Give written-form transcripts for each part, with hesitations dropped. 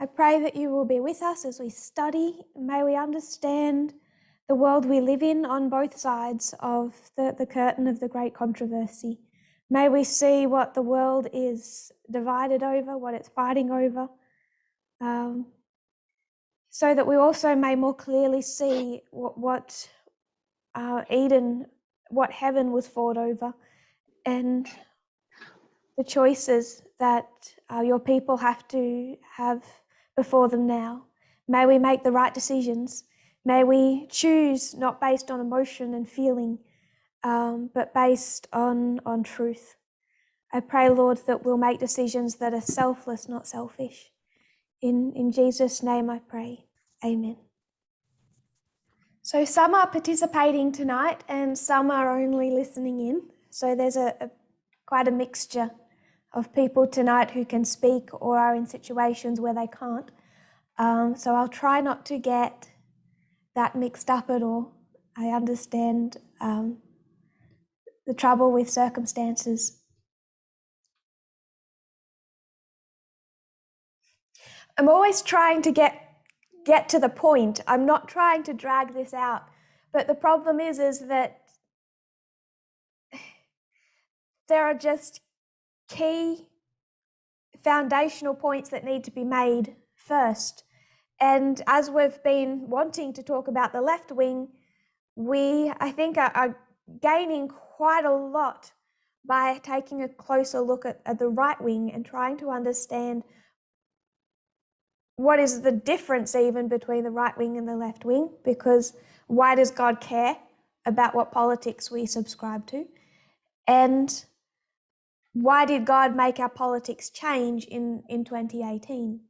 I pray that you will be with us as we study. May we understand the world we live in on both sides of the curtain of the great controversy. May we see what the world is divided over, what it's fighting over, so that we also may more clearly see what Eden, what heaven was fought over, and the choices that your people have to have before them now. May we make the right decisions. May we choose not based on emotion and feeling, but based on truth. I pray, Lord, that we'll make decisions that are selfless, not selfish. In Jesus' name I pray. Amen. So some are participating tonight and some are only listening in. So there's quite a mixture of people tonight who can speak or are in situations where they can't. So I'll try not to get that mixed up at all. I understand the trouble with circumstances. I'm always trying to get to the point. I'm not trying to drag this out. But the problem is that there are just key foundational points that need to be made first. And as we've been wanting to talk about the left wing, we, I think, are gaining quite a lot by taking a closer look at the right wing and trying to understand what is the difference even between the right wing and the left wing, because why does God care about what politics we subscribe to? And why did God make our politics change in 2018?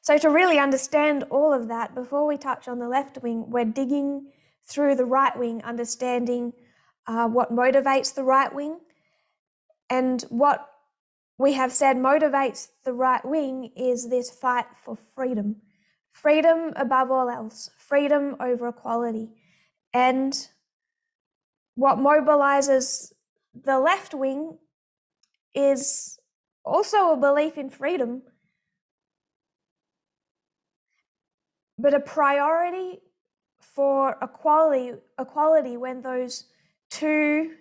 So to really understand all of that, before we touch on the left wing, we're digging through the right wing, understanding what motivates the right wing. And what we have said motivates the right wing is this fight for freedom. Freedom above all else, freedom over equality. And what mobilizes the left wing is also a belief in freedom, but a priority for equality when those two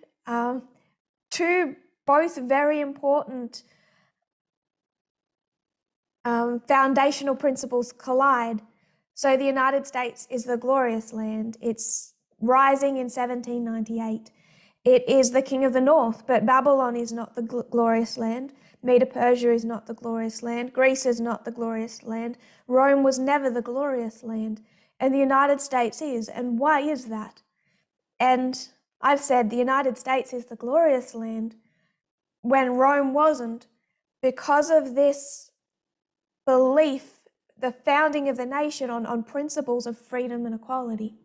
both very important foundational principles collide. So the United States is the glorious land. It's rising in 1798. It is the king of the north, but Babylon is not the glorious land. Medo-Persia is not the glorious land. Greece is not the glorious land. Rome was never the glorious land. And the United States is. And why is that? And I've said the United States is the glorious land when Rome wasn't, because of this belief, the founding of the nation on principles of freedom and equality.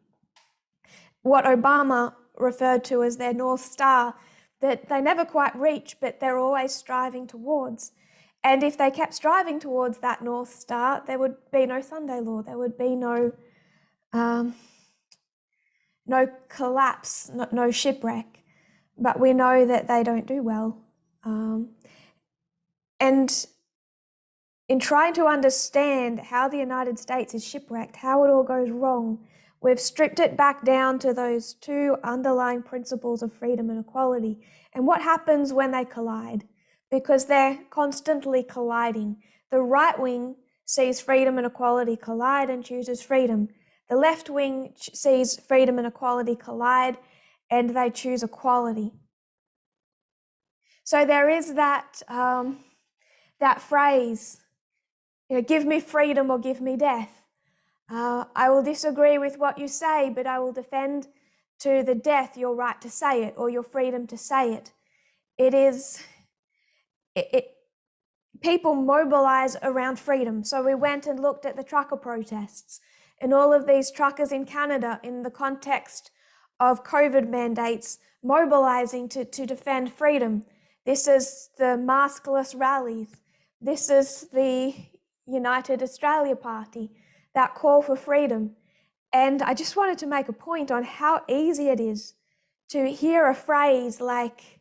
What Obama referred to as their North Star, that they never quite reach, but they're always striving towards. And if they kept striving towards that North Star, there would be no Sunday law, there would be no collapse, no shipwreck. But we know that they don't do well. And in trying to understand how the United States is shipwrecked, how it all goes wrong, we've stripped it back down to those two underlying principles of freedom and equality. And what happens when they collide? Because they're constantly colliding. The right wing sees freedom and equality collide and chooses freedom. The left wing sees freedom and equality collide and they choose equality. So there is that phrase, give me freedom or give me death. I will disagree with what you say, but I will defend to the death your right to say it or your freedom to say it. People mobilize around freedom. So we went and looked at the trucker protests and all of these truckers in Canada in the context of COVID mandates mobilizing to defend freedom. This is the maskless rallies. This is the United Australia Party, that call for freedom. And I just wanted to make a point on how easy it is to hear a phrase like,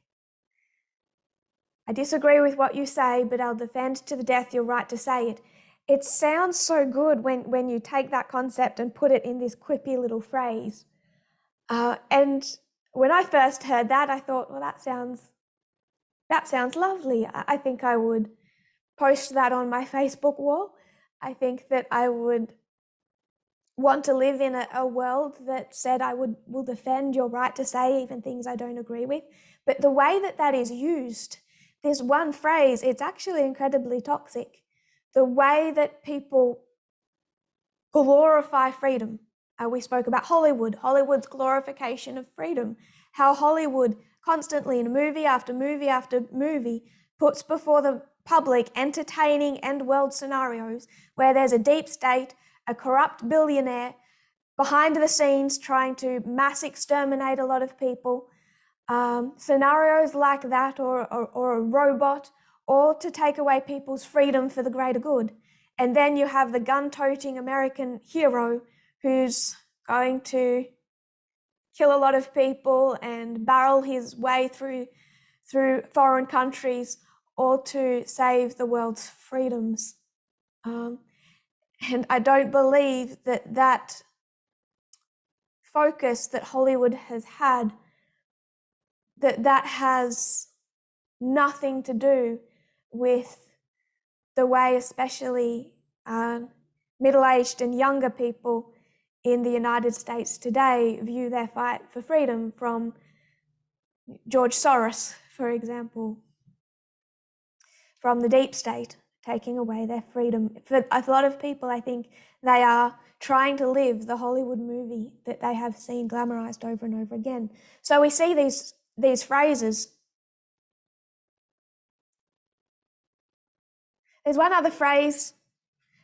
I disagree with what you say, but I'll defend to the death your right to say it. it sounds so good when you take that concept and put it in this quippy little phrase. And when I first heard that, I thought, well, that sounds lovely. I think I would post that on my Facebook wall. I think that I would want to live in a world that said I will defend your right to say even things I don't agree with. But the way that is used, this one phrase, it's actually incredibly toxic. The way that people glorify freedom. We spoke about Hollywood's glorification of freedom, how Hollywood constantly in movie after movie after movie puts before the public entertaining end world scenarios where there's a deep state, a corrupt billionaire behind the scenes trying to mass exterminate a lot of people, scenarios like that, or a robot, or to take away people's freedom for the greater good. And then you have the gun-toting American hero who's going to kill a lot of people and barrel his way through foreign countries, all to save the world's freedoms. And I don't believe that focus that Hollywood has had, that has nothing to do with the way especially middle-aged and younger people in the United States today view their fight for freedom, from George Soros, for example, from the deep state, taking away their freedom. For a lot of people, I think they are trying to live the Hollywood movie that they have seen glamorized over and over again. So we see these phrases. There's one other phrase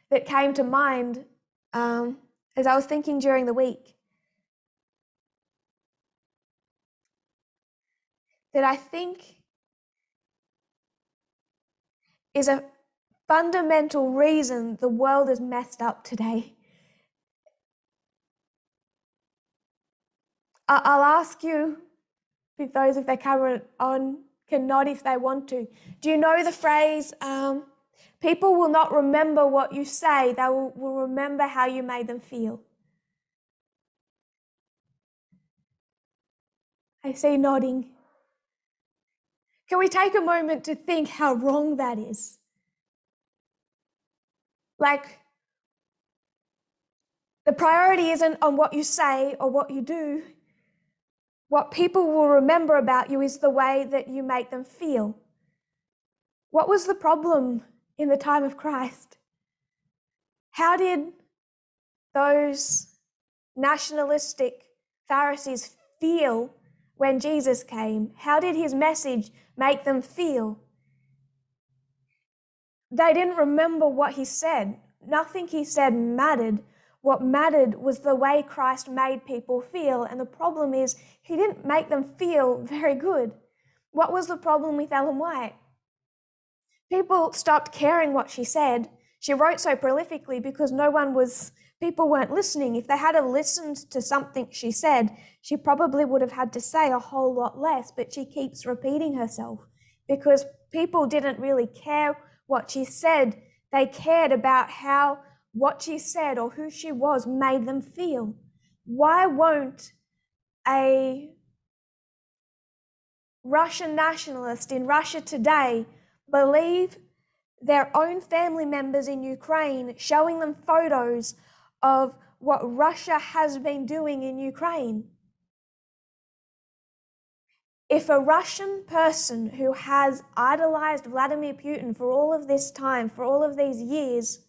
that came to mind as I was thinking during the week, that I think is a fundamental reason the world is messed up today. I'll ask you, if those with their camera on can nod if they want to. Do you know the phrase, people will not remember what you say, they will remember how you made them feel? I see nodding. Can we take a moment to think how wrong that is? Like, the priority isn't on what you say or what you do. What people will remember about you is the way that you make them feel. What was the problem in the time of Christ? How did those nationalistic Pharisees feel when Jesus came? How did his message make them feel? They didn't remember what he said. Nothing he said mattered. What mattered was the way Christ made people feel. And the problem is, he didn't make them feel very good. What was the problem with Ellen White? People stopped caring what she said. She wrote so prolifically because people weren't listening. If they had listened to something she said, she probably would have had to say a whole lot less, but she keeps repeating herself because people didn't really care what she said. They cared about how what she said or who she was made them feel. Why won't a Russian nationalist in Russia today believe their own family members in Ukraine, showing them photos of what Russia has been doing in Ukraine? If a Russian person who has idolized Vladimir Putin for all of this time, for all of these years,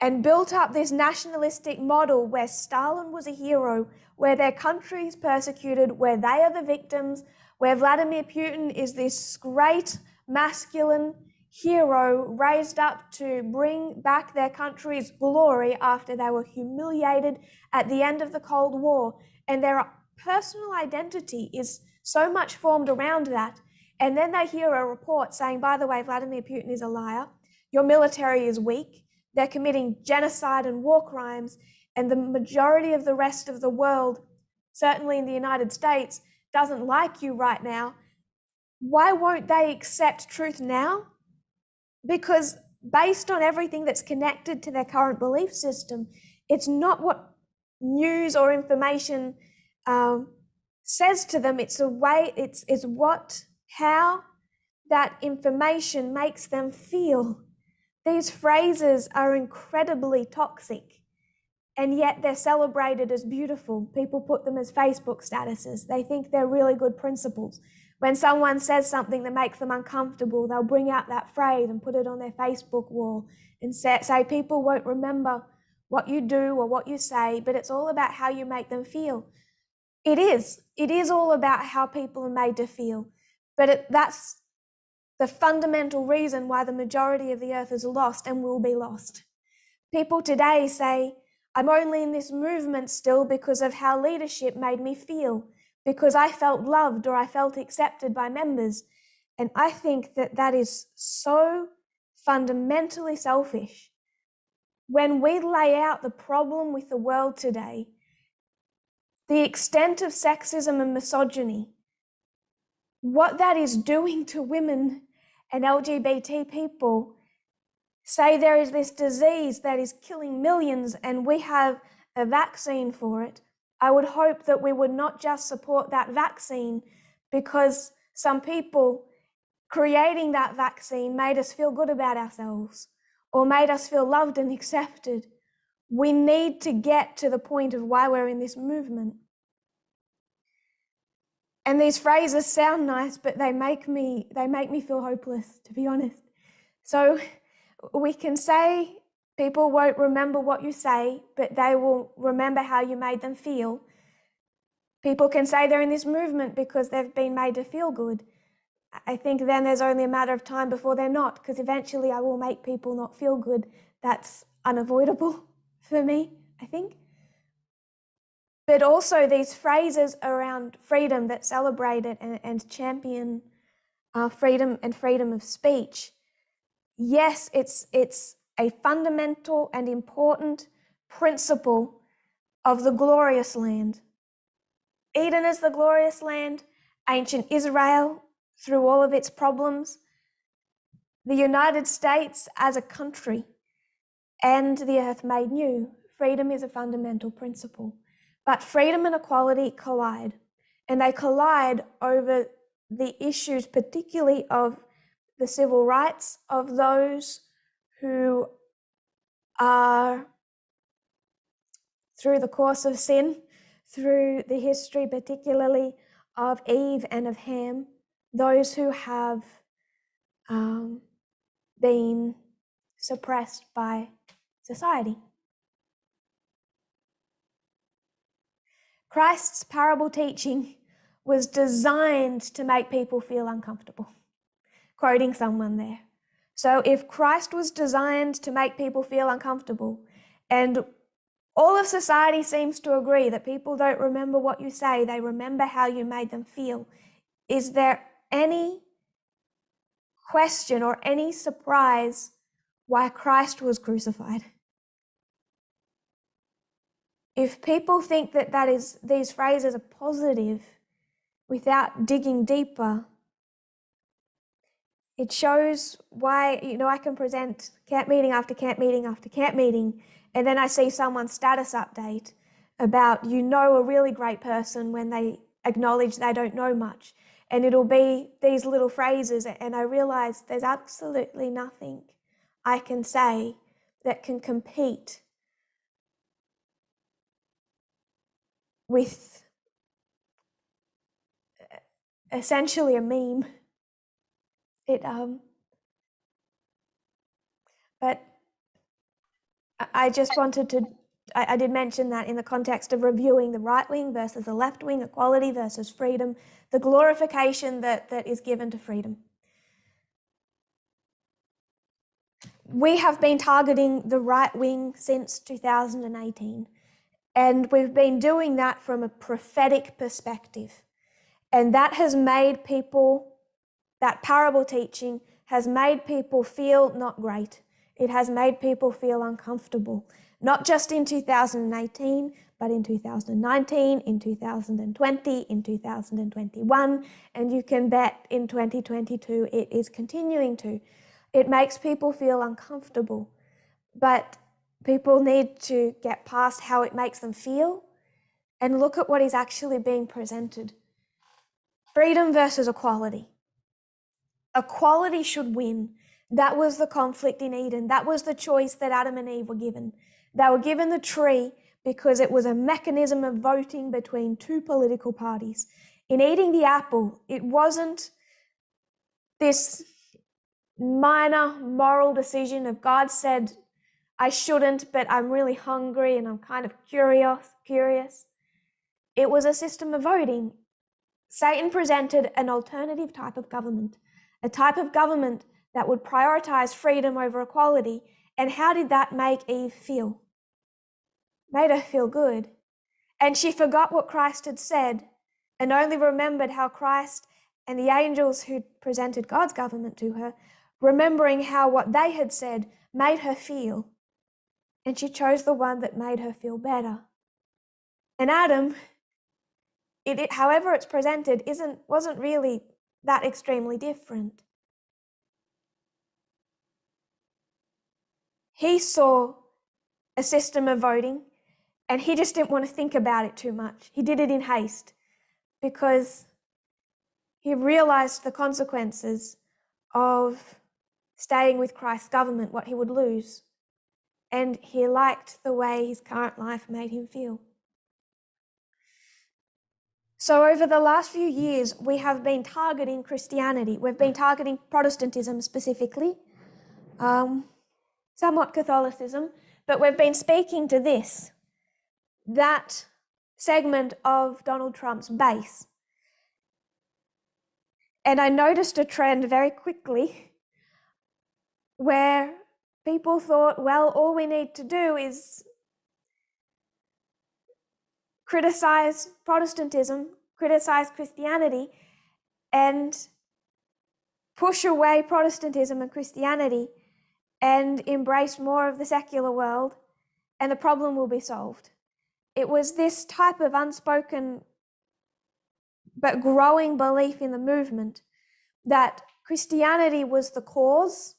and built up this nationalistic model where Stalin was a hero, where their country is persecuted, where they are the victims, where Vladimir Putin is this great masculine hero raised up to bring back their country's glory after they were humiliated at the end of the Cold War, and their personal identity is so much formed around that, and then they hear a report saying, by the way, Vladimir Putin is a liar, your military is weak, they're committing genocide and war crimes, and the majority of the rest of the world, certainly in the United States, doesn't like you right now. Why won't they accept truth now? Because based on everything that's connected to their current belief system. It's not what news or information says to them. It's how that information makes them feel. These phrases are incredibly toxic, and yet they're celebrated as beautiful. People put them as Facebook statuses. They think they're really good principles. When someone says something that makes them uncomfortable, they'll bring out that phrase and put it on their Facebook wall and say people won't remember what you do or what you say, but it's all about how you make them feel. It is all about how people are made to feel, but that's the fundamental reason why the majority of the earth is lost and will be lost. People today say, I'm only in this movement still because of how leadership made me feel, because I felt loved or I felt accepted by members. And I think that that is so fundamentally selfish. When we lay out the problem with the world today, the extent of sexism and misogyny, what that is doing to women and LGBT people, say there is this disease that is killing millions and we have a vaccine for it, I would hope that we would not just support that vaccine because some people creating that vaccine made us feel good about ourselves or made us feel loved and accepted. We need to get to the point of why we're in this movement. And these phrases sound nice, but they make me feel hopeless, to be honest. So we can say people won't remember what you say, but they will remember how you made them feel. People can say they're in this movement because they've been made to feel good. I think then there's only a matter of time before they're not, because eventually I will make people not feel good. That's unavoidable for me, I think. But also these phrases around freedom that celebrate it and champion freedom and freedom of speech. Yes, it's a fundamental and important principle of the glorious land. Eden is the glorious land, ancient Israel through all of its problems, the United States as a country, and the earth made new. Freedom is a fundamental principle. But freedom and equality collide, and they collide over the issues particularly of the civil rights of those who are, through the course of sin, through the history particularly of Eve and of Ham, those who have been suppressed by society. Christ's parable teaching was designed to make people feel uncomfortable, quoting someone there. So if Christ was designed to make people feel uncomfortable, and all of society seems to agree that people don't remember what you say, they remember how you made them feel, is there any question or any surprise why Christ was crucified? If people think that these phrases are positive without digging deeper, it shows why, I can present camp meeting after camp meeting after camp meeting, and then I see someone's status update about, a really great person when they acknowledge they don't know much. And it'll be these little phrases, and I realize there's absolutely nothing I can say that can compete with essentially a meme. But I just wanted to, I did mention that in the context of reviewing the right wing versus the left wing, equality versus freedom, the glorification that is given to freedom. We have been targeting the right wing since 2018. And we've been doing that from a prophetic perspective. And that has made people, that parable teaching has made people feel not great. It has made people feel uncomfortable, not just in 2018, but in 2019, in 2020, in 2021, and you can bet in 2022 it is continuing to. It makes people feel uncomfortable, but people need to get past how it makes them feel and look at what is actually being presented. Freedom versus equality. Equality should win. That was the conflict in Eden. That was the choice that Adam and Eve were given. They were given the tree because it was a mechanism of voting between two political parties. In eating the apple, it wasn't this minor moral decision of God said, I shouldn't, but I'm really hungry and I'm kind of curious. It was a system of voting. Satan presented an alternative type of government, a type of government that would prioritize freedom over equality. And how did that make Eve feel? Made her feel good. And she forgot what Christ had said and only remembered how Christ and the angels who presented God's government to her, remembering how what they had said made her feel. And she chose the one that made her feel better. And Adam, however it's presented, wasn't really that extremely different. He saw a system of voting and he just didn't want to think about it too much. He did it in haste because he realized the consequences of staying with Christ's government, what he would lose. And he liked the way his current life made him feel. So over the last few years, we have been targeting Christianity. We've been targeting Protestantism specifically, somewhat Catholicism, but we've been speaking to that segment of Donald Trump's base. And I noticed a trend very quickly where people thought, well, all we need to do is criticize Protestantism, criticize Christianity, and push away Protestantism and Christianity and embrace more of the secular world, and the problem will be solved. It was this type of unspoken but growing belief in the movement that Christianity was the cause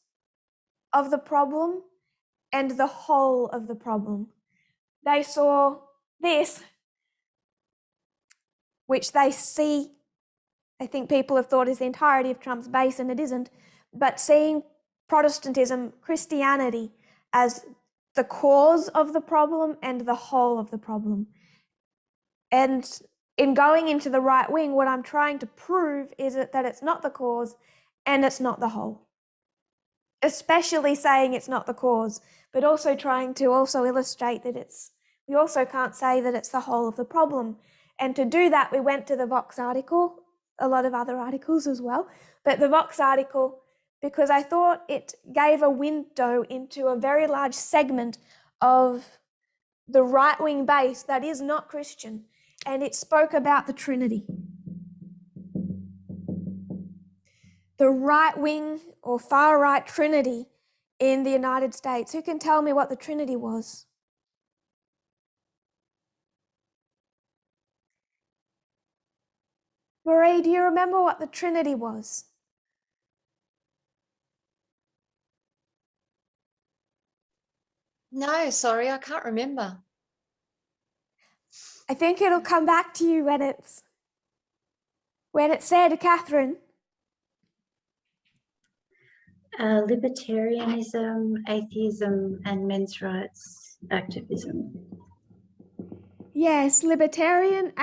of the problem and the whole of the problem. They saw this, which they see, I think people have thought is the entirety of Trump's base, and it isn't, but seeing Protestantism, Christianity, as the cause of the problem and the whole of the problem. And in going into the right wing, what I'm trying to prove is that it's not the cause and it's not the whole. Especially saying it's not the cause, but also trying to also illustrate that we also can't say that it's the whole of the problem. And to do that, we went to the Vox article, a lot of other articles as well, but the Vox article, because I thought it gave a window into a very large segment of the right-wing base that is not Christian, and it spoke about the Trinity. The right-wing or far-right Trinity in the United States. Who can tell me what the Trinity was? Marie, do you remember what the Trinity was? No, sorry, I can't remember. I think it'll come back to you when it's said, Catherine. Libertarianism, atheism, and men's rights activism. Yes, libertarianism,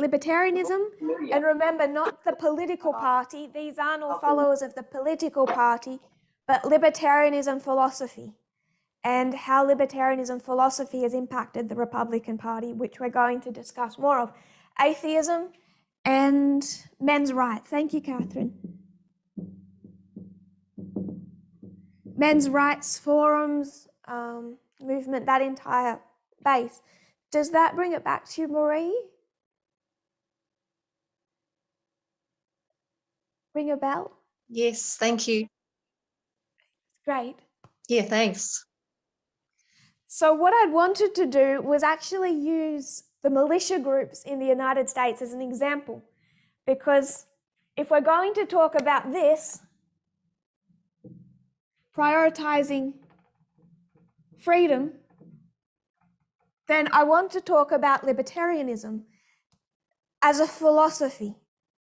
and remember, not the political party. These aren't all followers of the political party, but libertarianism philosophy, and how libertarianism philosophy has impacted the Republican Party, which we're going to discuss more of. Atheism and men's rights. Thank you, Catherine. Men's rights forums, movement, that entire base. Does that bring it back to you, Marie? Ring a bell? Yes, thank you. Great. Yeah, thanks. So what I'd wanted to do was actually use the militia groups in the United States as an example, because if we're going to talk about this, prioritizing freedom, then I want to talk about libertarianism as a philosophy,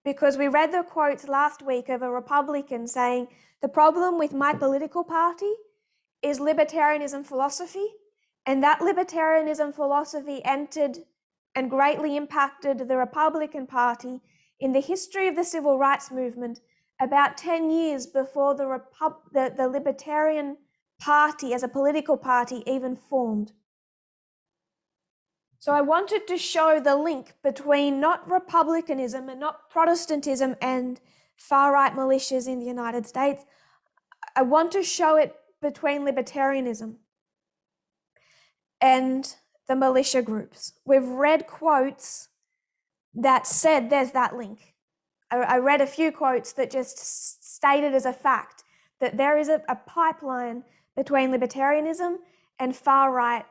because we read the quotes last week of a Republican saying, the problem with my political party is libertarianism philosophy, and that libertarianism philosophy entered and greatly impacted the Republican Party in the history of the civil rights movement about 10 years before the Libertarian Party as a political party even formed. So I wanted to show the link between not republicanism and not Protestantism and far-right militias in the United States. I want to show it between libertarianism and the militia groups. We've read quotes that said there's that link. I read a few quotes that just stated as a fact that there is a pipeline between libertarianism and far-right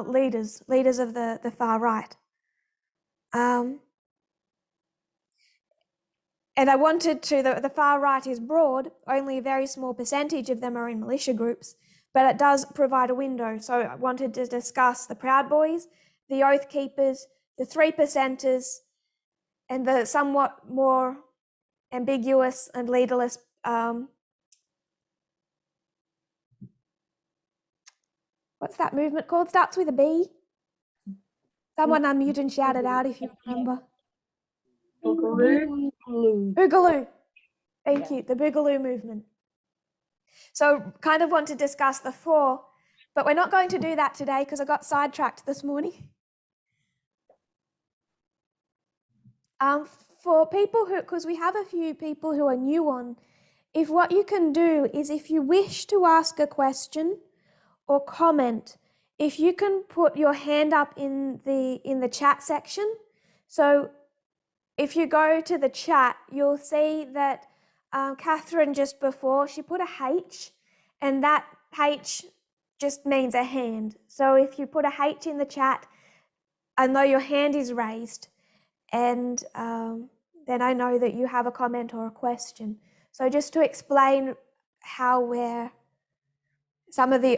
leaders of the far right. And I wanted to, the far right is broad, only a very small percentage of them are in militia groups, but it does provide a window. So I wanted to discuss the Proud Boys, the Oath Keepers, the 3%ers, and the somewhat more ambiguous and leaderless what's that movement called? Starts with a B. Someone unmute and shout it out if you remember. Boogaloo. Thank you, the Boogaloo movement. So kind of want to discuss the four, but we're not going to do that today because I got sidetracked this morning. For people who, because we have a few people who are new on, if what you can do is if you wish to ask a question or comment, if you can put your hand up in the chat section. So if you go to the chat, you'll see that Catherine just before, she put a H, and that H just means a hand. So if you put a H in the chat, I know your hand is raised, and then I know that you have a comment or a question. So just to explain how some of the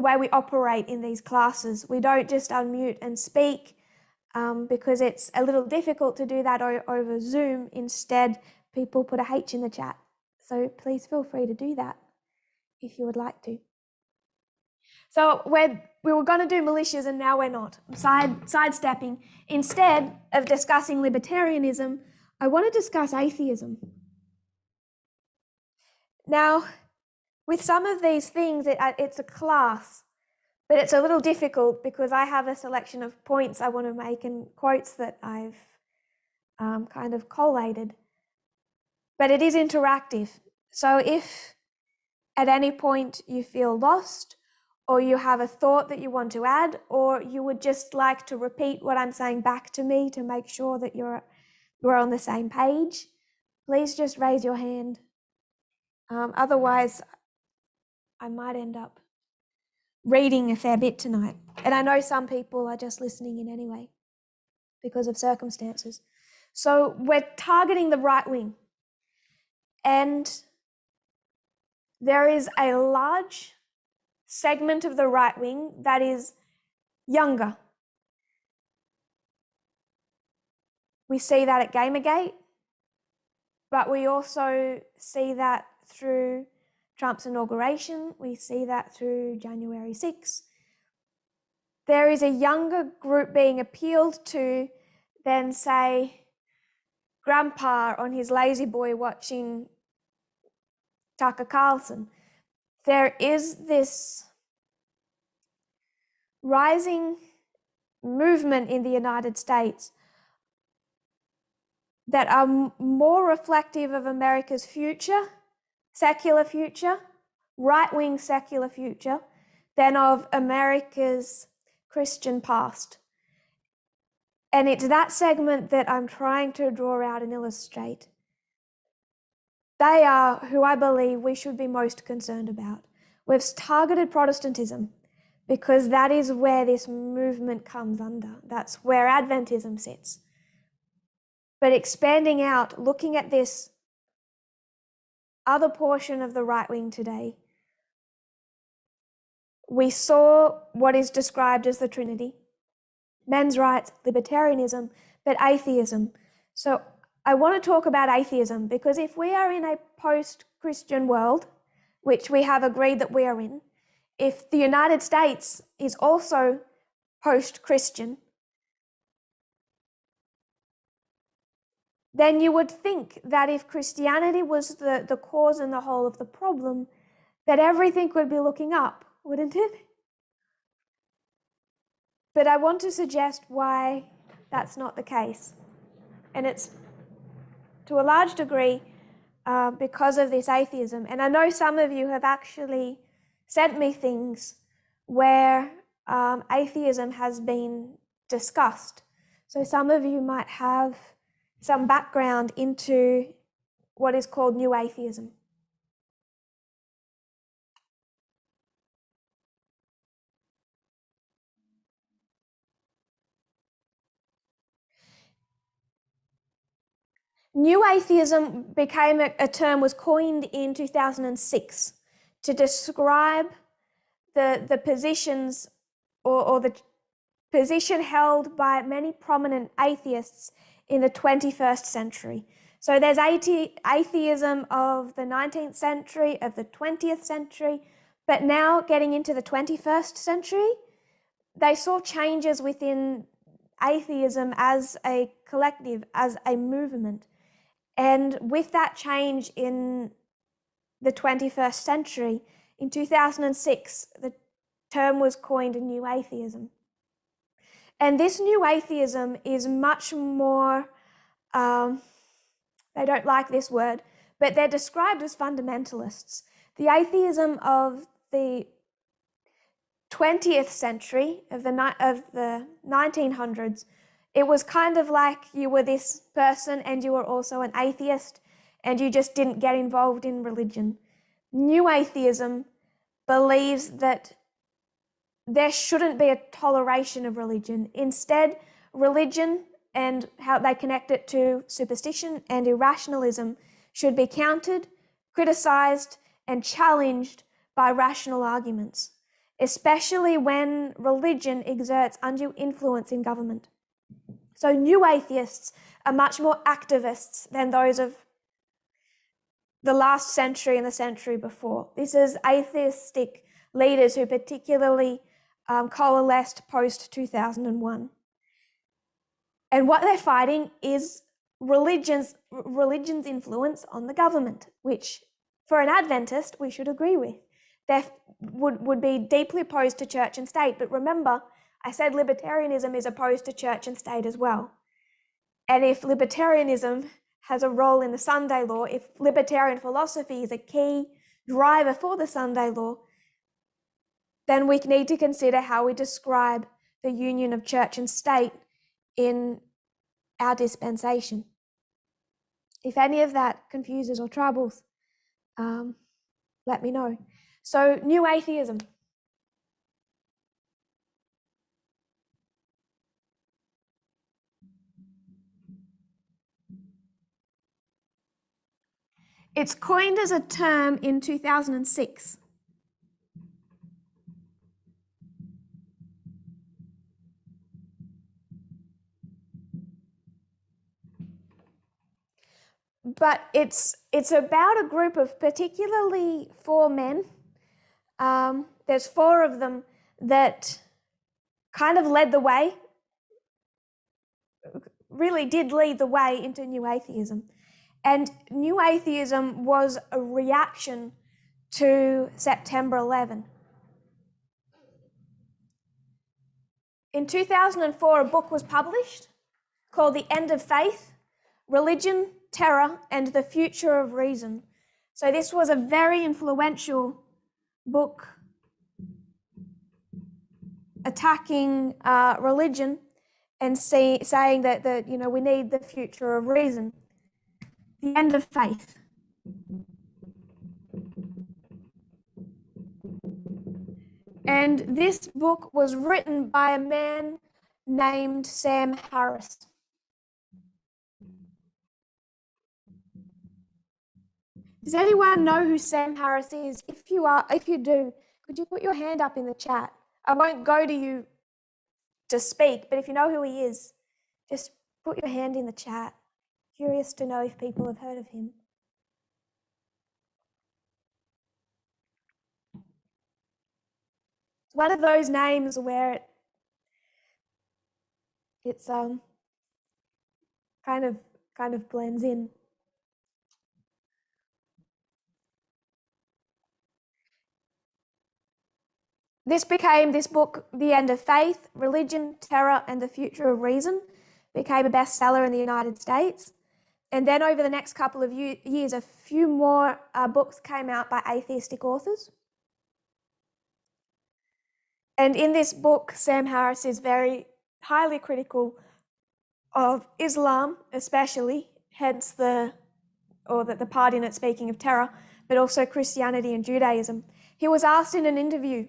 way we operate in these classes, we don't just unmute and speak because it's a little difficult to do that over Zoom. Instead, people put a H in the chat. So please feel free to do that if you would like to. So we were going to do militias and now we're not. Sidestepping. Instead of discussing libertarianism, I want to discuss atheism. Now, with some of these things, it's a class, but it's a little difficult because I have a selection of points I want to make and quotes that I've kind of collated. But it is interactive. So if at any point you feel lost, or you have a thought that you want to add, or you would just like to repeat what I'm saying back to me to make sure that we're on the same page, please just raise your hand. Otherwise, I might end up reading a fair bit tonight. And I know some people are just listening in anyway because of circumstances. So we're targeting the right wing. And there is a large segment of the right wing that is younger. We see that at Gamergate, but we also see that through Trump's inauguration. We see that through January 6th. There is a younger group being appealed to than, say, Grandpa on his lazy boy watching Tucker Carlson. There is this rising movement in the United States that are more reflective of America's future, secular future, right-wing secular future, than of America's Christian past. And it's that segment that I'm trying to draw out and illustrate. They are who I believe we should be most concerned about. We've targeted Protestantism because that is where this movement comes under. That's where Adventism sits. But expanding out, looking at this other portion of the right wing today, we saw what is described as the Trinity: men's rights, libertarianism, but atheism. So I want to talk about atheism because if we are in a post-Christian world, which we have agreed that we are in, if the United States is also post-Christian, then you would think that if Christianity was the cause and the whole of the problem, that everything would be looking up, wouldn't it? But I want to suggest why that's not the case. And it's to a large degree because of this atheism. And I know some of you have actually sent me things where atheism has been discussed. So some of you might have some background into what is called New Atheism. New Atheism became a term, was coined in 2006 to describe the positions or the position held by many prominent atheists in the 21st century. So there's atheism of the 19th century, of the 20th century, but now getting into the 21st century, they saw changes within atheism as a collective, as a movement. And with that change in the 21st century, in 2006, the term was coined New Atheism. And this New Atheism is much more, they don't like this word, but they're described as fundamentalists. The atheism of the 20th century, of the 1900s, it was kind of like you were this person and you were also an atheist and you just didn't get involved in religion. New Atheism believes that there shouldn't be a toleration of religion. Instead, religion and how they connect it to superstition and irrationalism should be countered, criticized, and challenged by rational arguments, especially when religion exerts undue influence in government. So new atheists are much more activists than those of the last century and the century before. This is atheistic leaders who particularly coalesced post-2001. And what they're fighting is religion's influence on the government, which for an Adventist we should agree with. They would be deeply opposed to church and state. But remember, I said libertarianism is opposed to church and state as well. And if libertarianism has a role in the Sunday law, if libertarian philosophy is a key driver for the Sunday law, then we need to consider how we describe the union of church and state in our dispensation. If any of that confuses or troubles, let me know. So, New Atheism. It's coined as a term in 2006. But it's about a group of particularly 4 men. There's 4 of them that kind of led the way, really did lead the way into New Atheism. And New Atheism was a reaction to September 11. In 2004, a book was published called The End of Faith, Religion, Terror, and the Future of Reason. So this was a very influential book attacking religion and saying that we need the future of reason. The End of Faith. And this book was written by a man named Sam Harris. Does anyone know who Sam Harris is? If you do, could you put your hand up in the chat? I won't go to you to speak, but if you know who he is, just put your hand in the chat. Curious to know if people have heard of him. It's one of those names where it's kind of blends in. This book, The End of Faith, Religion, Terror, and the Future of Reason, became a bestseller in the United States. And then over the next couple of years, a few more books came out by atheistic authors. And in this book, Sam Harris is very highly critical of Islam, especially, hence the part in it speaking of terror, but also Christianity and Judaism. He was asked in an interview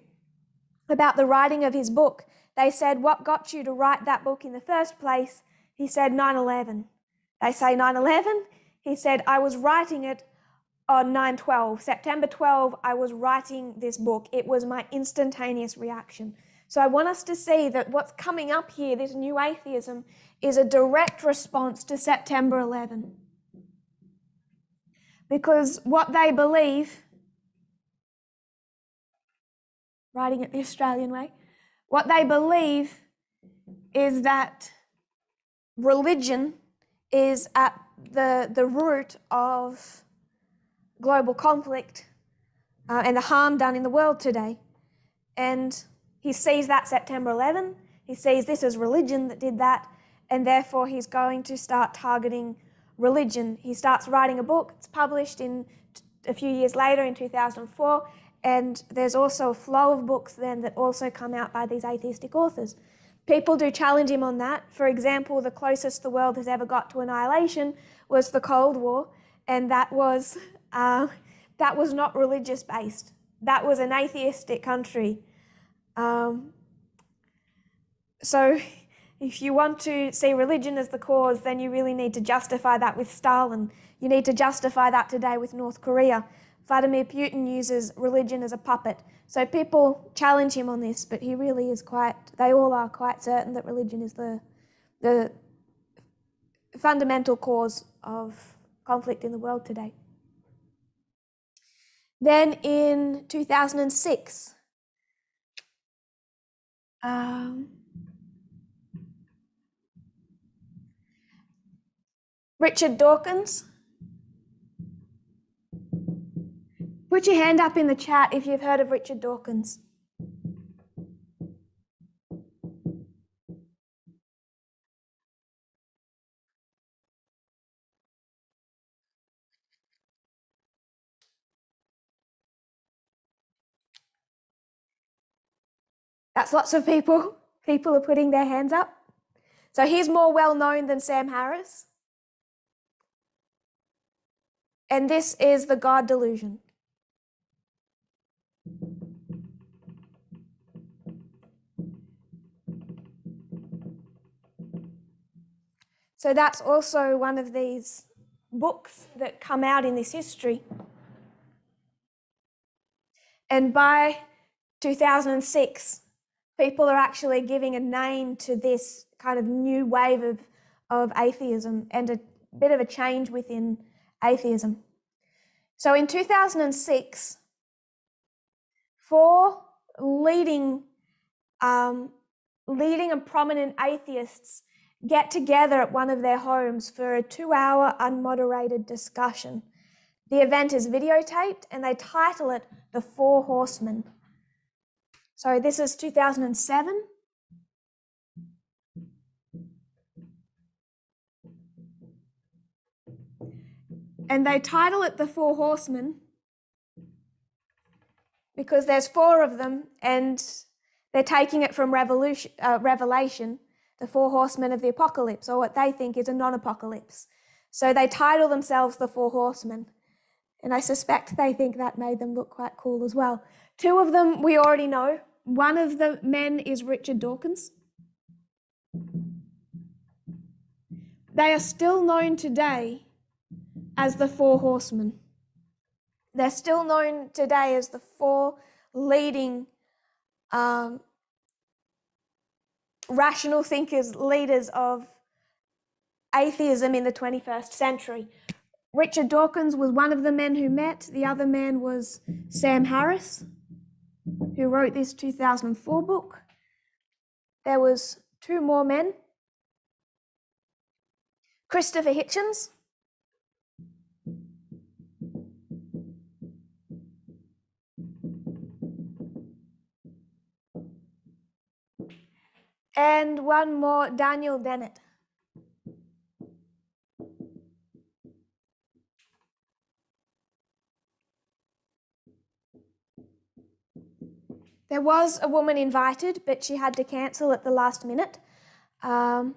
about the writing of his book. They said, "What got you to write that book in the first place?" He said, 9/11. They say 9/11. He said, "I was writing it on 9/12, September 12, I was writing this book. It was my instantaneous reaction." So I want us to see that what's coming up here, this new atheism, is a direct response to September 11. Because what they believe, writing it the Australian way, what they believe is that religion is at the root of global conflict and the harm done in the world today. And he sees that September 11, he sees this as religion that did that, and therefore he's going to start targeting religion. He starts writing a book. It's published in a few years later in 2004, and there's also a flow of books then that also come out by these atheistic authors. People do challenge him on that. For example, the closest the world has ever got to annihilation was the Cold War, and that was not religious based. That was an atheistic country. So if you want to see religion as the cause, then you really need to justify that with Stalin. You need to justify that today with North Korea. Vladimir Putin uses religion as a puppet. So people challenge him on this, but he really is they all are quite certain that religion is the fundamental cause of conflict in the world today. Then in 2006, Richard Dawkins. Put your hand up in the chat if you've heard of Richard Dawkins. That's lots of people. People are putting their hands up. So he's more well known than Sam Harris. And this is the God delusion. So that's also one of these books that come out in this history. And by 2006, people are actually giving a name to this kind of new wave of atheism and a bit of a change within atheism. So in 2006, 4 leading and prominent atheists get together at one of their homes for a 2-hour unmoderated discussion. The event is videotaped and they title it The 4 Horsemen. So this is 2007. And they title it The 4 Horsemen because there's 4 of them and they're taking it from Revelation, the 4 horsemen of the apocalypse, or what they think is a non-apocalypse. So they title themselves the 4 horsemen. And I suspect they think that made them look quite cool as well. 2 of them we already know. One of the men is Richard Dawkins. They are still known today as the 4 horsemen. They're still known today as the four leading rational thinkers, leaders of atheism in the 21st century. Richard Dawkins was one of the men who met. The other man was Sam Harris, who wrote this 2004 book. There was two more men. Christopher Hitchens, and one more, Daniel Dennett. There was a woman invited, but she had to cancel at the last minute. I'm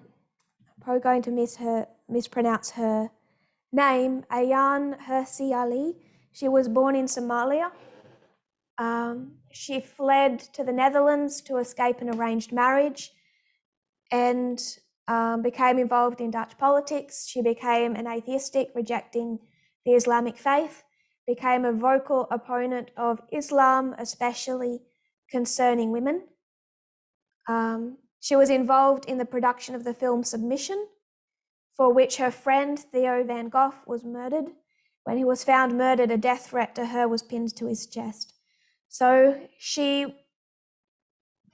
probably going to mispronounce her name, 𝘃𝗶𝗱𝗲𝗄𝗃. She was born in Somalia. She fled to the Netherlands to escape an arranged marriage and became involved in Dutch politics. She became an atheistic, rejecting the Islamic faith, became a vocal opponent of Islam, especially concerning women. She was involved in the production of the film Submission, for which her friend Theo van Gogh was murdered. When he was found murdered, a death threat to her was pinned to his chest. So she,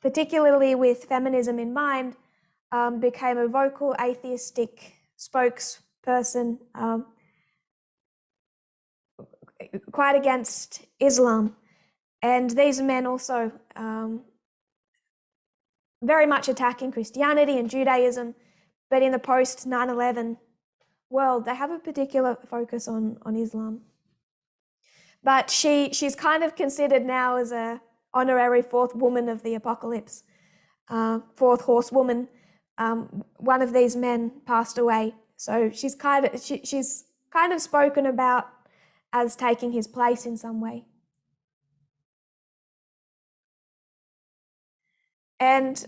particularly with feminism in mind, became a vocal atheistic spokesperson, quite against Islam. And these men also very much attacking Christianity and Judaism, but in the post 9/11 world, they have a particular focus on Islam. But she's kind of considered now as a honorary fourth woman of the apocalypse, fourth horsewoman. One of these men passed away, so she's kind of spoken about as taking his place in some way. And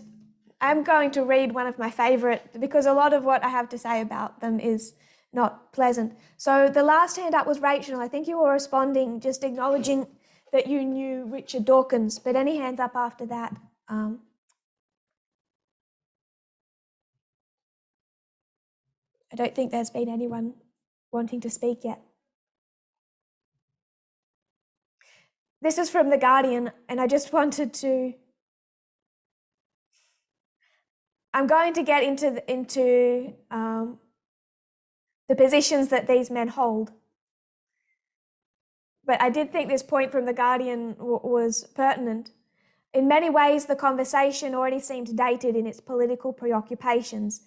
I'm going to read one of my favorite, because a lot of what I have to say about them is not pleasant. So the last handout was Rachel. I think you were responding, just acknowledging that you knew Richard Dawkins, but any hands up after that? I don't think there's been anyone wanting to speak yet. This is from The Guardian, and I just wanted to... I'm going to get into the positions that these men hold. But I did think this point from The Guardian was pertinent. In many ways, the conversation already seemed dated in its political preoccupations,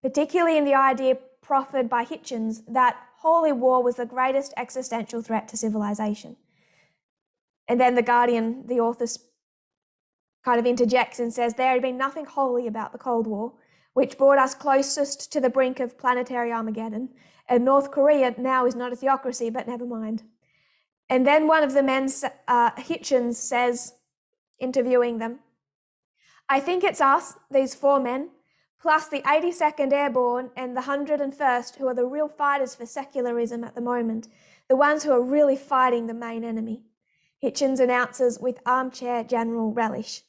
particularly in the idea proffered by Hitchens that holy war was the greatest existential threat to civilization. And then The Guardian, the author, kind of interjects and says there had been nothing holy about the Cold War, which brought us closest to the brink of planetary Armageddon, and North Korea now is not a theocracy, but never mind. And then one of the men, Hitchens, says, interviewing them, I think it's us, these four men, plus the 82nd Airborne and the 101st, who are the real fighters for secularism at the moment, the ones who are really fighting the main enemy. Hitchens announces with armchair general relish.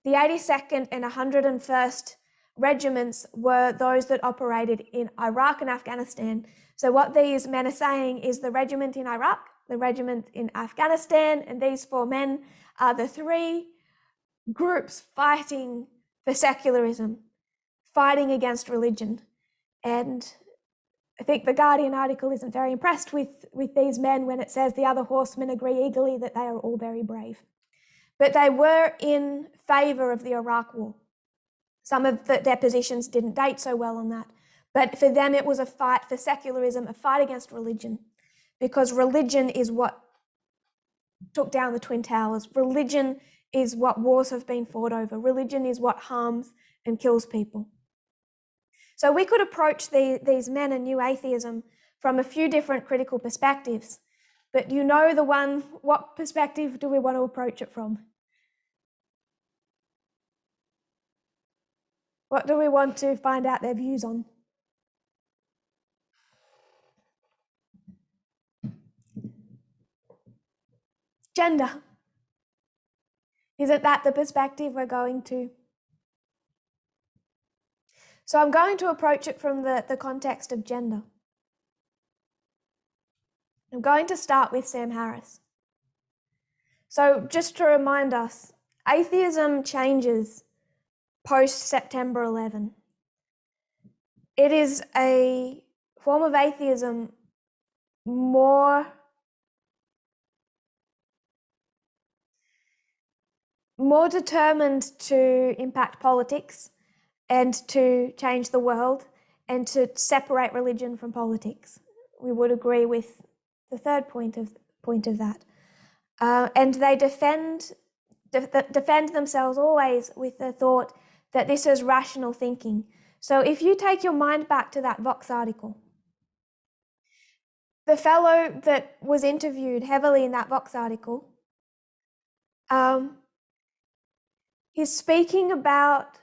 The 82nd and 101st regiments were those that operated in Iraq and Afghanistan. So what these men are saying is the regiment in Iraq, the regiment in Afghanistan, and these four men are the three groups fighting for secularism, fighting against religion. And I think the Guardian article isn't very impressed with these men when it says the other horsemen agree eagerly that they are all very brave. But they were in favour of the Iraq War. Some of their positions didn't date so well on that. But for them, it was a fight for secularism, a fight against religion, because religion is what took down the Twin Towers. Religion is what wars have been fought over. Religion is what harms and kills people. So we could approach these men and new atheism from a few different critical perspectives. But you know the one, what perspective do we want to approach it from? What do we want to find out their views on? Gender. Isn't that the perspective we're going to? So I'm going to approach it from the context of gender. I'm going to start with Sam Harris. So just to remind us, atheism changes post-September 11. It is a form of atheism more determined to impact politics and to change the world and to separate religion from politics. We would agree with the third point of that. And they defend themselves always with the thought that this is rational thinking. So if you take your mind back to that Vox article, the fellow that was interviewed heavily in that Vox article, he's speaking about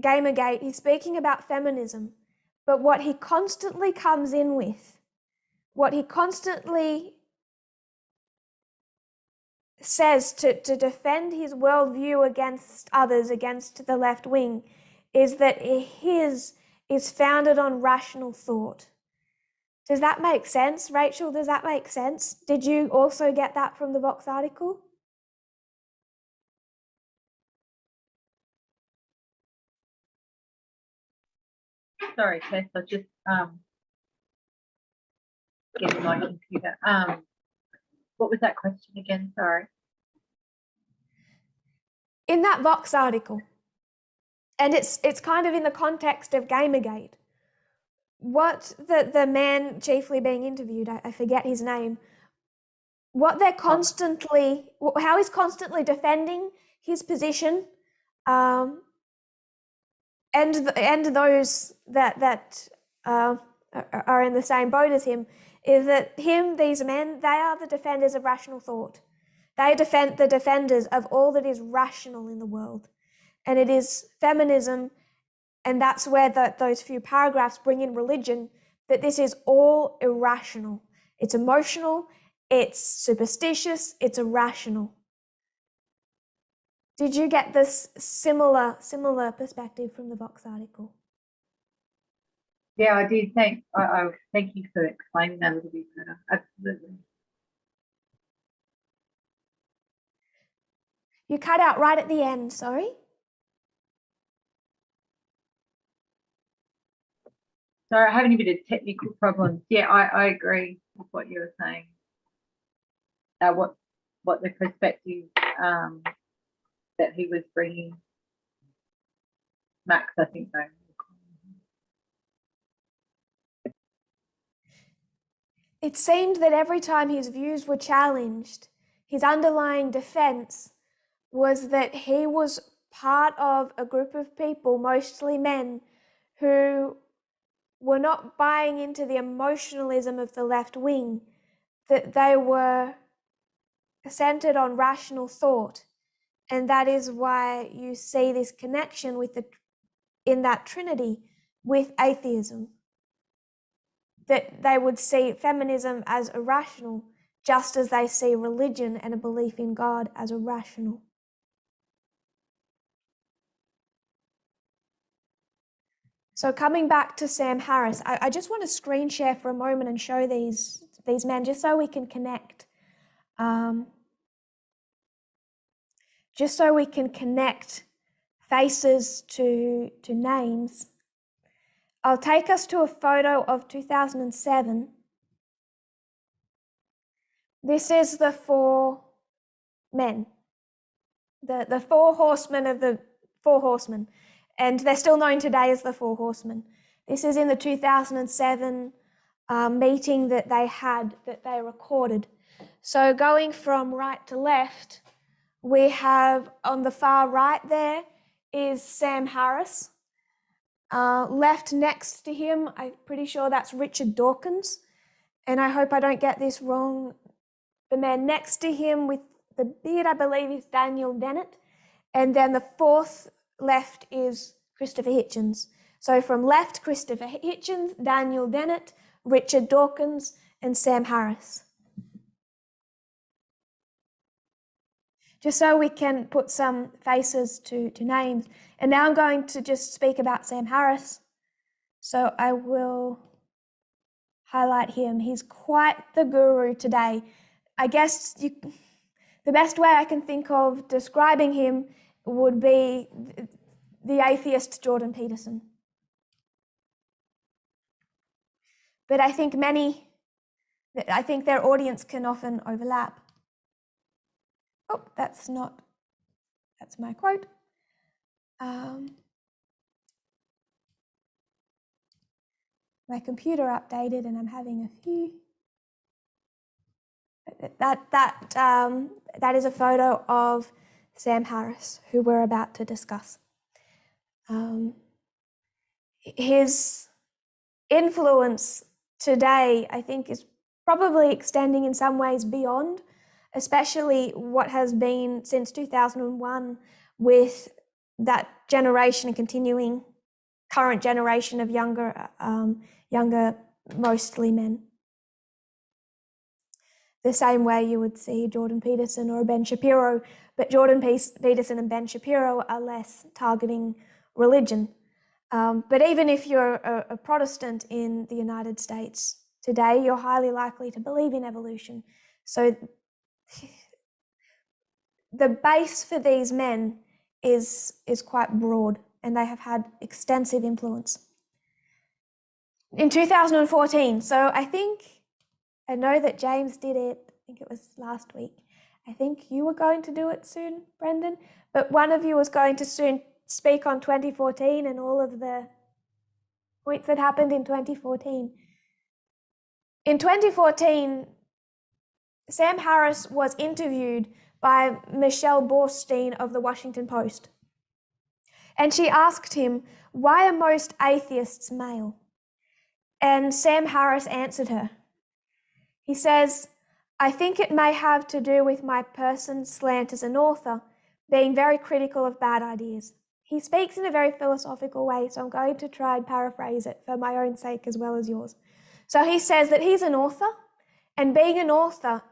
Gamergate, he's speaking about feminism, but what he constantly comes in with, what he constantly says to defend his worldview against others, against the left wing, is that his is founded on rational thought. Does that make sense? Rachel, does that make sense? Did you also get that from the Vox article? Sorry, Tess, I just getting my computer. What was that question again? Sorry. In that Vox article, and it's kind of in the context of Gamergate, what the man chiefly being interviewed, I forget his name, what they're constantly, how he's constantly defending his position, and those that are in the same boat as him, is that these men, they are the defenders of rational thought. They defend the defenders of all that is rational in the world. And it is feminism, and that's where those few paragraphs bring in religion, that this is all irrational. It's emotional, it's superstitious, it's irrational. Did you get this similar perspective from the Vox article? Yeah, I did. Thank you for explaining that a little bit better. Absolutely. You cut out right at the end, sorry. Sorry, having a bit of technical problems. Yeah, I agree with what you were saying. What the perspective that he was bringing. Max, I think so. It seemed that every time his views were challenged, his underlying defense was that he was part of a group of people, mostly men, who were not buying into the emotionalism of the left wing, that they were centered on rational thought. And that is why you see this connection in that trinity with atheism, that they would see feminism as irrational, just as they see religion and a belief in God as irrational. So coming back to Sam Harris, I just want to screen share for a moment and show these men, just so we can connect. Just so we can connect faces to names. I'll take us to a photo of 2007. This is the four men, the four horsemen of the four horsemen, and they're still known today as the Four Horsemen. This is in the 2007 meeting that they had, that they recorded. So going from right to left, we have on the far right there is Sam Harris. Left next to him, I'm pretty sure that's Richard Dawkins. And I hope I don't get this wrong. The man next to him with the beard, I believe, is Daniel Dennett. And then the fourth left is Christopher Hitchens. So from left, Christopher Hitchens, Daniel Dennett, Richard Dawkins, and Sam Harris. just so we can put some faces to names. And now I'm going to just speak about Sam Harris. So I will highlight him. He's quite the guru today. I guess the best way I can think of describing him would be the atheist Jordan Peterson. But I think their audience can often overlap. Oh, that's my quote. My computer updated and I'm having a few. That is a photo of Sam Harris, who we're about to discuss. His influence today, I think, is probably extending in some ways beyond, especially what has been since 2001 with that generation and continuing current generation of younger, mostly men. The same way you would see Jordan Peterson or Ben Shapiro, but Jordan Peterson and Ben Shapiro are less targeting religion. But even if you're a Protestant in the United States today, you're highly likely to believe in evolution. So the base for these men is quite broad, and they have had extensive influence. In 2014, so I know that James did it, I think it was last week. I think you were going to do it soon, Brendan, but one of you was going to soon speak on 2014 and all of the points that happened in 2014. In 2014, Sam Harris was interviewed by Michelle Borstein of the Washington Post. And she asked him, "Why are most atheists male?" And Sam Harris answered her. He says, "I think it may have to do with my person's slant as an author, being very critical of bad ideas." He speaks in a very philosophical way, so I'm going to try and paraphrase it for my own sake as well as yours. So he says that he's an author, and being an author,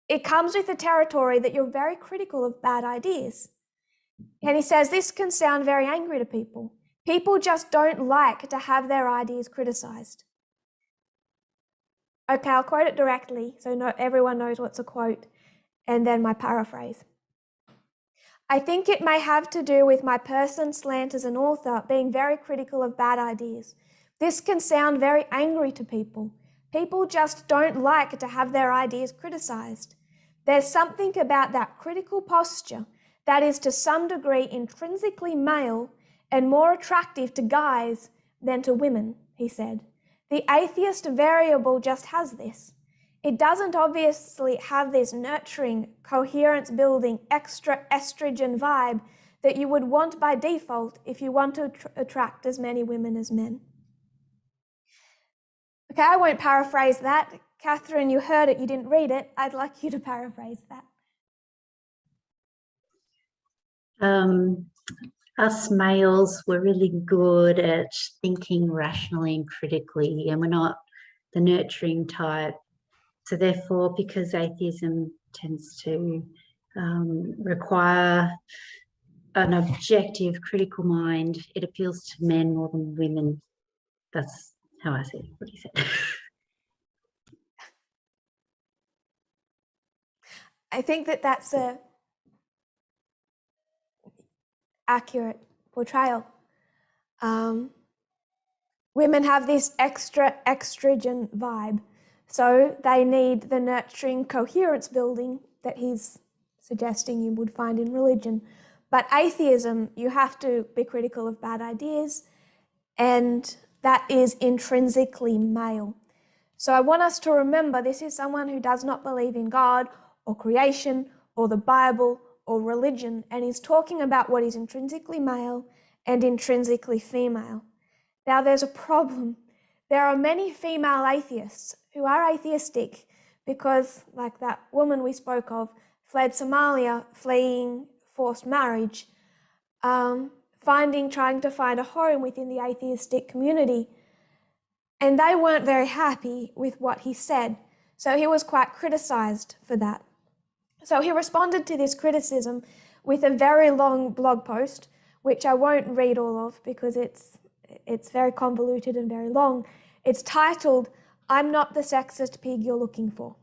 it comes with the territory that you're very critical of bad ideas. And he says this can sound very angry to people. People just don't like to have their ideas criticized. Okay, I'll quote it directly so everyone knows what's a quote, and then my paraphrase. "I think it may have to do with my person's slant as an author being very critical of bad ideas. This can sound very angry to people. People just don't like to have their ideas criticized. There's something about that critical posture that is to some degree intrinsically male and more attractive to guys than to women," he said. "The atheist variable just has this. It doesn't obviously have this nurturing, coherence-building, extra estrogen vibe that you would want by default if you want to attract as many women as men." Okay, I won't paraphrase that. Catherine, you heard it, you didn't read it. I'd like you to paraphrase that. Us males were really good at thinking rationally and critically, and we're not the nurturing type. So therefore, because atheism tends to require an objective, critical mind, it appeals to men more than women. That's how I see it, what he said. I think that that's a accurate portrayal. Women have this extra estrogen vibe, so they need the nurturing coherence building that he's suggesting you would find in religion. But atheism, you have to be critical of bad ideas, and that is intrinsically male. So I want us to remember this is someone who does not believe in God or creation or the Bible or religion, and he's talking about what is intrinsically male and intrinsically female. Now there's a problem. There are many female atheists who are atheistic because, like that woman we spoke of, fled Somalia, fleeing forced marriage, trying to find a home within the atheistic community. And they weren't very happy with what he said. So he was quite criticized for that. So he responded to this criticism with a very long blog post, which I won't read all of because it's very convoluted and very long. It's titled, "I'm not the sexist pig you're looking for."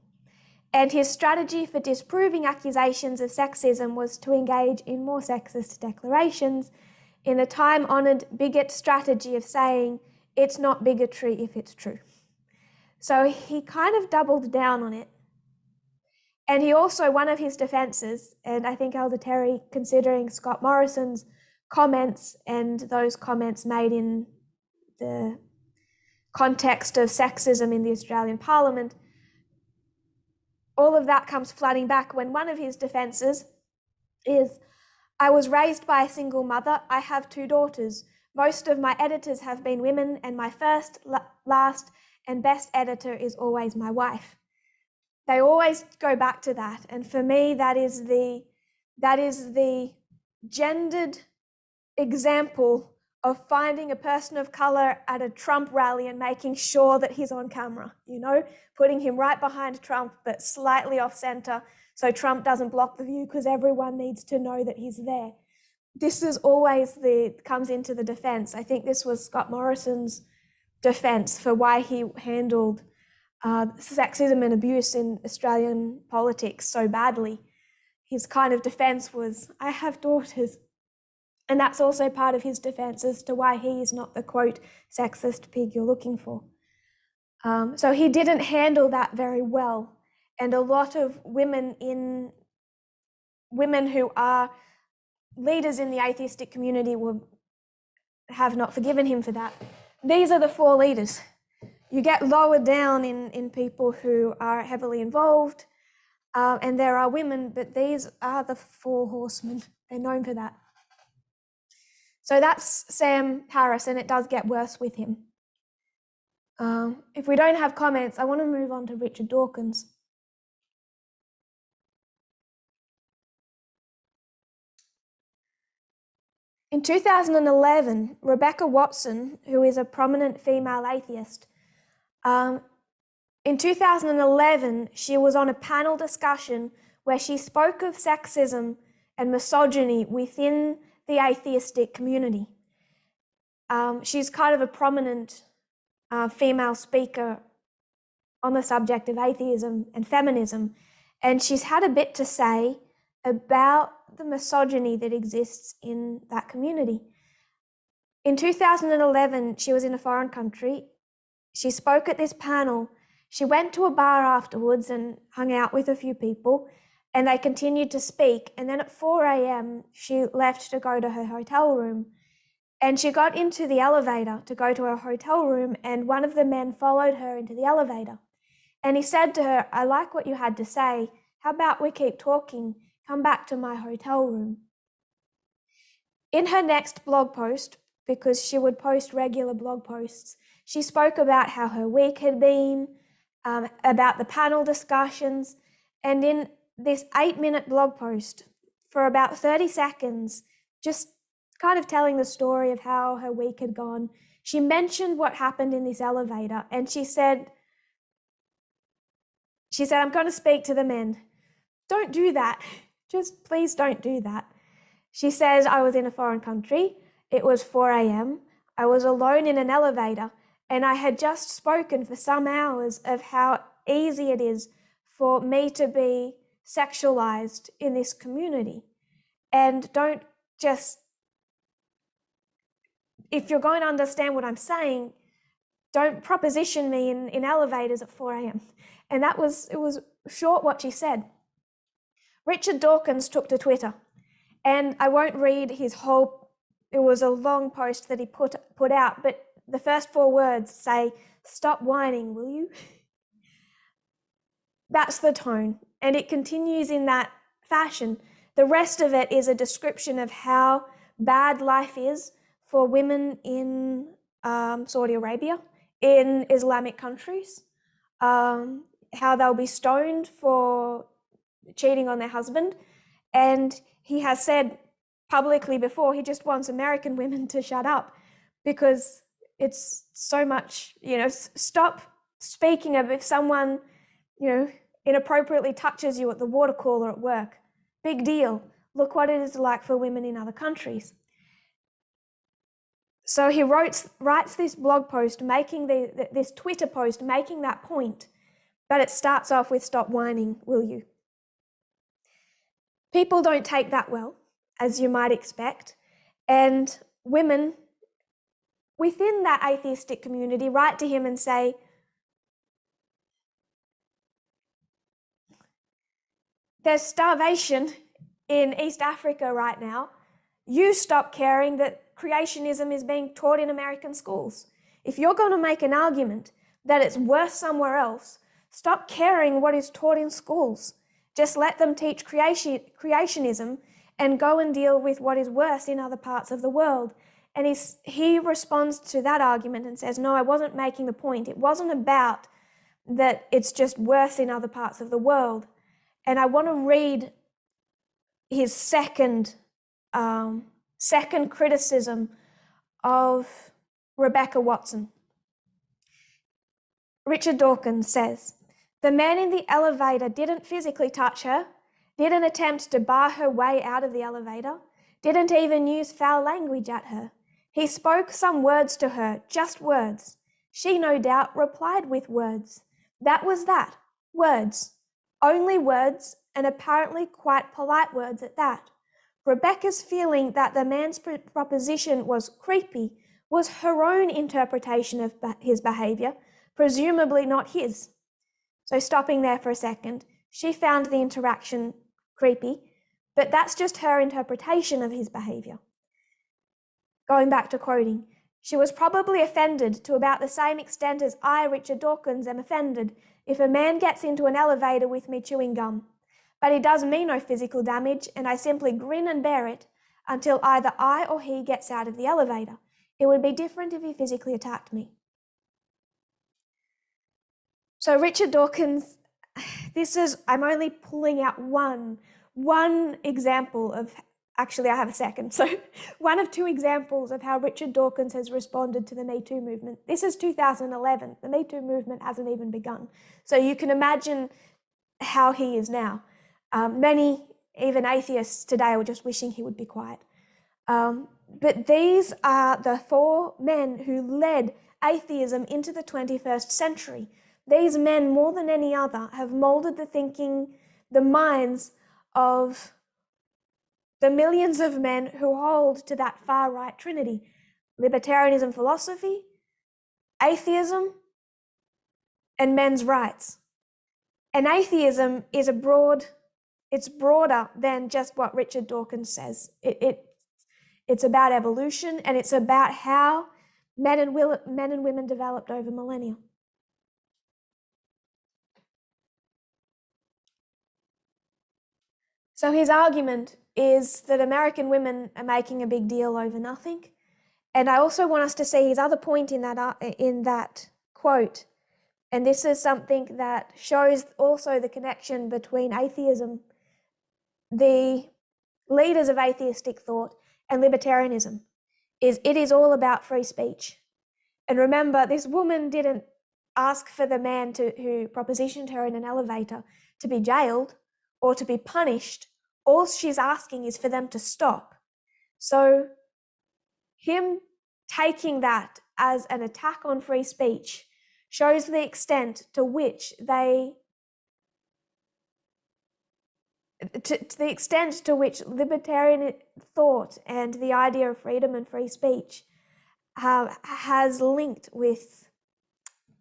And his strategy for disproving accusations of sexism was to engage in more sexist declarations in the time-honoured bigot strategy of saying, it's not bigotry if it's true. So he kind of doubled down on it. And he also, one of his defences, and I think Elder Terry, considering Scott Morrison's comments and those comments made in the context of sexism in the Australian Parliament, all of that comes flooding back when one of his defences is, I was raised by a single mother. I have 2 daughters. Most of my editors have been women, and my first, last, and best editor is always my wife. They always go back to that. And for me, that is the gendered example of finding a person of colour at a Trump rally and making sure that he's on camera, putting him right behind Trump, but slightly off centre so Trump doesn't block the view because everyone needs to know that he's there. This is always comes into the defence. I think this was Scott Morrison's defence for why he handled sexism and abuse in Australian politics so badly. His kind of defence was, I have daughters. And that's also part of his defence as to why he is not the, quote, sexist pig you're looking for. So he didn't handle that very well. And a lot of women who are leaders in the atheistic community have not forgiven him for that. These are the 4 leaders. You get lower down in people who are heavily involved, and there are women, but these are the 4 horsemen. They're known for that. So that's Sam Harris, and it does get worse with him. If we don't have comments, I want to move on to Richard Dawkins. In 2011, Rebecca Watson, who is a prominent female atheist, in 2011, she was on a panel discussion where she spoke of sexism and misogyny within the atheistic community. She's kind of a prominent female speaker on the subject of atheism and feminism, and she's had a bit to say about the misogyny that exists in that community. In 2011, she was in a foreign country. She spoke at this panel. She went to a bar afterwards and hung out with a few people, and they continued to speak. And then at 4 a.m., she left to go to her hotel room. And she got into the elevator to go to her hotel room, and one of the men followed her into the elevator. And he said to her, I like what you had to say. How about we keep talking? Come back to my hotel room. In her next blog post, because she would post regular blog posts, she spoke about how her week had been, about the panel discussions, and in this 8-minute blog post, for about 30 seconds, just kind of telling the story of how her week had gone, she mentioned what happened in this elevator, and she said, I'm going to speak to the men. Don't do that. Just please don't do that. She says, I was in a foreign country. It was 4 a.m. I was alone in an elevator, and I had just spoken for some hours of how easy it is for me to be sexualized in this community. And don't just, if you're going to understand what I'm saying, don't proposition me in elevators at 4 a.m. And it was short what she said. Richard Dawkins took to Twitter, and I won't read his whole, it was a long post that he put out, but the first 4 words say, stop whining, will you? That's the tone, and it continues in that fashion. The rest of it is a description of how bad life is for women in Saudi Arabia, in Islamic countries, how they'll be stoned for cheating on their husband. And he has said publicly before, he just wants American women to shut up because it's so much, stop speaking of if someone, inappropriately touches you at the water cooler at work. Big deal. Look what it is like for women in other countries. So he writes this blog post, making this Twitter post, making that point, but it starts off with, "Stop whining, will you?" People don't take that well, as you might expect, and women within that atheistic community write to him and say, "There's starvation in East Africa right now. You stop caring that creationism is being taught in American schools. If you're going to make an argument that it's worse somewhere else, stop caring what is taught in schools. Just let them teach creationism and go and deal with what is worse in other parts of the world." And he responds to that argument and says, "No, I wasn't making the point. It wasn't about that it's just worse in other parts of the world." And I want to read his second criticism of Rebecca Watson. Richard Dawkins says, "The man in the elevator didn't physically touch her, didn't attempt to bar her way out of the elevator, didn't even use foul language at her. He spoke some words to her, just words. She no doubt replied with words. That was that, words. Only words, and apparently quite polite words at that. Rebecca's feeling that the man's proposition was creepy was her own interpretation of his behaviour, presumably not his." So stopping there for a second, she found the interaction creepy, but that's just her interpretation of his behaviour. Going back to quoting, "She was probably offended to about the same extent as I, Richard Dawkins, am offended if a man gets into an elevator with me chewing gum. But he does me no physical damage, and I simply grin and bear it until either I or he gets out of the elevator. It would be different if he physically attacked me." So Richard Dawkins, I'm only pulling out one example of, actually I have a second, so one of two examples of how Richard Dawkins has responded to the Me Too movement. This is 2011, the Me Too movement hasn't even begun. So you can imagine how he is now. Many, even atheists today, are just wishing he would be quiet. But these are the four men who led atheism into the 21st century. These men, more than any other, have molded the thinking, the minds of the millions of men who hold to that far-right trinity: libertarianism philosophy, atheism, and men's rights. And atheism is it's broader than just what Richard Dawkins says. It's about evolution, and it's about how men and women developed over millennia. So his argument is that American women are making a big deal over nothing. And I also want us to see his other point in that quote. And this is something that shows also the connection between atheism, the leaders of atheistic thought, and libertarianism. It is all about free speech. And remember, this woman didn't ask for the man who propositioned her in an elevator to be jailed or to be punished. All she's asking is for them to stop. So him taking that as an attack on free speech shows the extent to which libertarian thought and the idea of freedom and free speech has linked with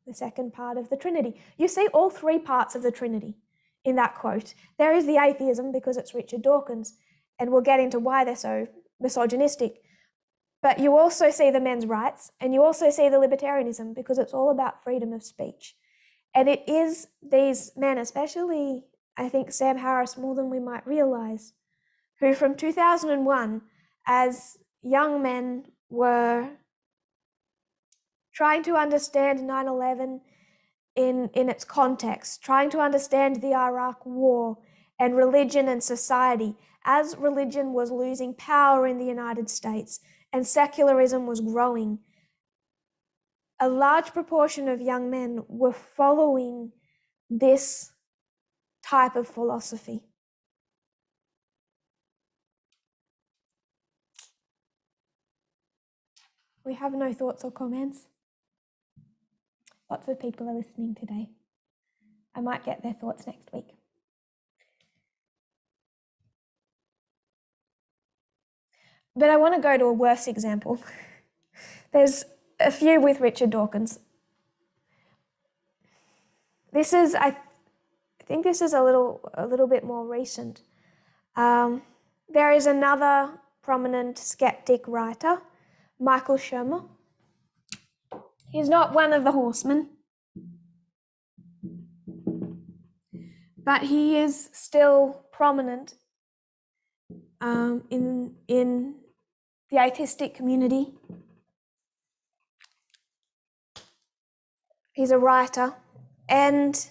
the second part of the Trinity. You see all three parts of the Trinity in that quote. There is the atheism because it's Richard Dawkins, and we'll get into why they're so misogynistic. But you also see the men's rights, and you also see the libertarianism because it's all about freedom of speech. And it is these men, especially I think Sam Harris, more than we might realize, who from 2001, as young men, were trying to understand 9/11 in its context, trying to understand the Iraq War and religion and society, as religion was losing power in the United States and secularism was growing. A large proportion of young men were following this type of philosophy. We have no thoughts or comments. Lots of people are listening today. I might get their thoughts next week. But I want to go to a worse example. There's a few with Richard Dawkins. This is, I think this is a little bit more recent. There is another prominent skeptic writer, Michael 𝘃𝗶𝗱𝗲𝗲. He's not one of the horsemen, but he is still prominent in the atheistic community. He's a writer, and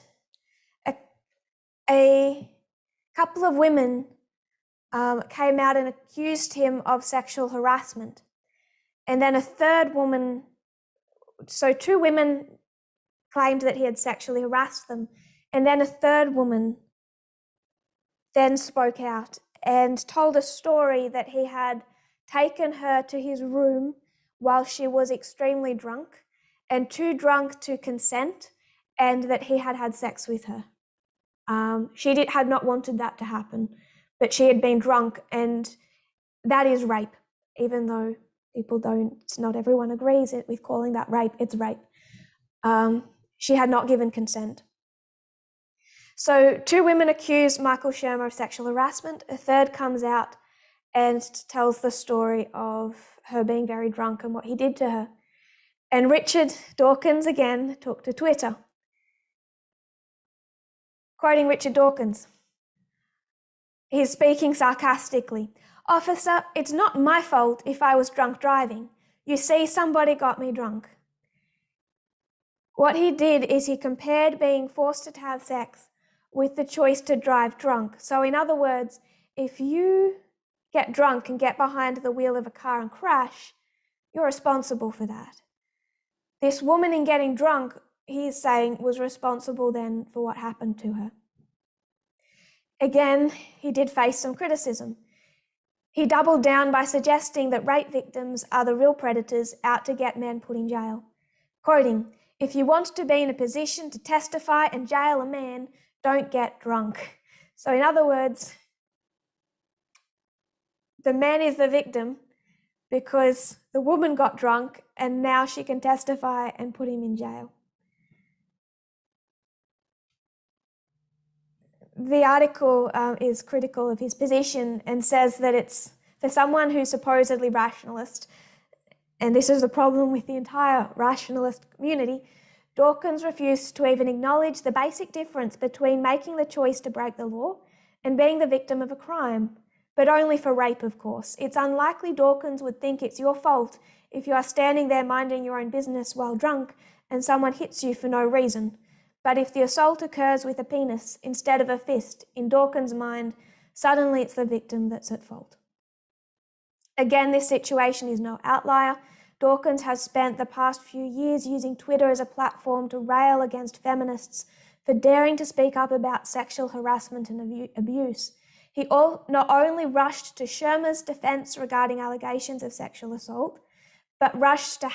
a couple of women came out and accused him of sexual harassment. And then a third woman, so two women claimed that he had sexually harassed them. And then a third woman then spoke out and told a story that he had taken her to his room while she was extremely drunk and too drunk to consent, and that he had had sex with her. She had not wanted that to happen, but she had been drunk, and that is rape, even though not everyone agrees with calling that rape, it's rape. She had not given consent. So two women accuse Michael 𝘃𝗶𝗱𝗲𝗲 of sexual harassment. A third comes out and tells the story of her being very drunk and what he did to her. And Richard Dawkins again took to Twitter. Quoting Richard Dawkins, he's speaking sarcastically. "Officer, it's not my fault if I was drunk driving. You see, somebody got me drunk." What he did is he compared being forced to have sex with the choice to drive drunk. So in other words, if you get drunk and get behind the wheel of a car and crash, you're responsible for that. This woman, in getting drunk, he's saying, was responsible then for what happened to her. Again, he did face some criticism. He doubled down by suggesting that rape victims are the real predators out to get men put in jail. Quoting, "If you want to be in a position to testify and jail a man, don't get drunk." So in other words, the man is the victim because the woman got drunk and now she can testify and put him in jail. The article is critical of his position and says that it's for someone who's supposedly rationalist, and this is the problem with the entire rationalist community. Dawkins refused to even acknowledge the basic difference between making the choice to break the law and being the victim of a crime, but only for rape, of course. It's unlikely Dawkins would think it's your fault if you are standing there minding your own business while drunk and someone hits you for no reason. But if the assault occurs with a penis instead of a fist, in Dawkins' mind, suddenly it's the victim that's at fault. Again, this situation is no outlier. Dawkins has spent the past few years using Twitter as a platform to rail against feminists for daring to speak up about sexual harassment and abuse. He not only rushed to 𝘃𝗶𝗱𝗲𝗲𝗲's defense regarding allegations of sexual assault, but rushed to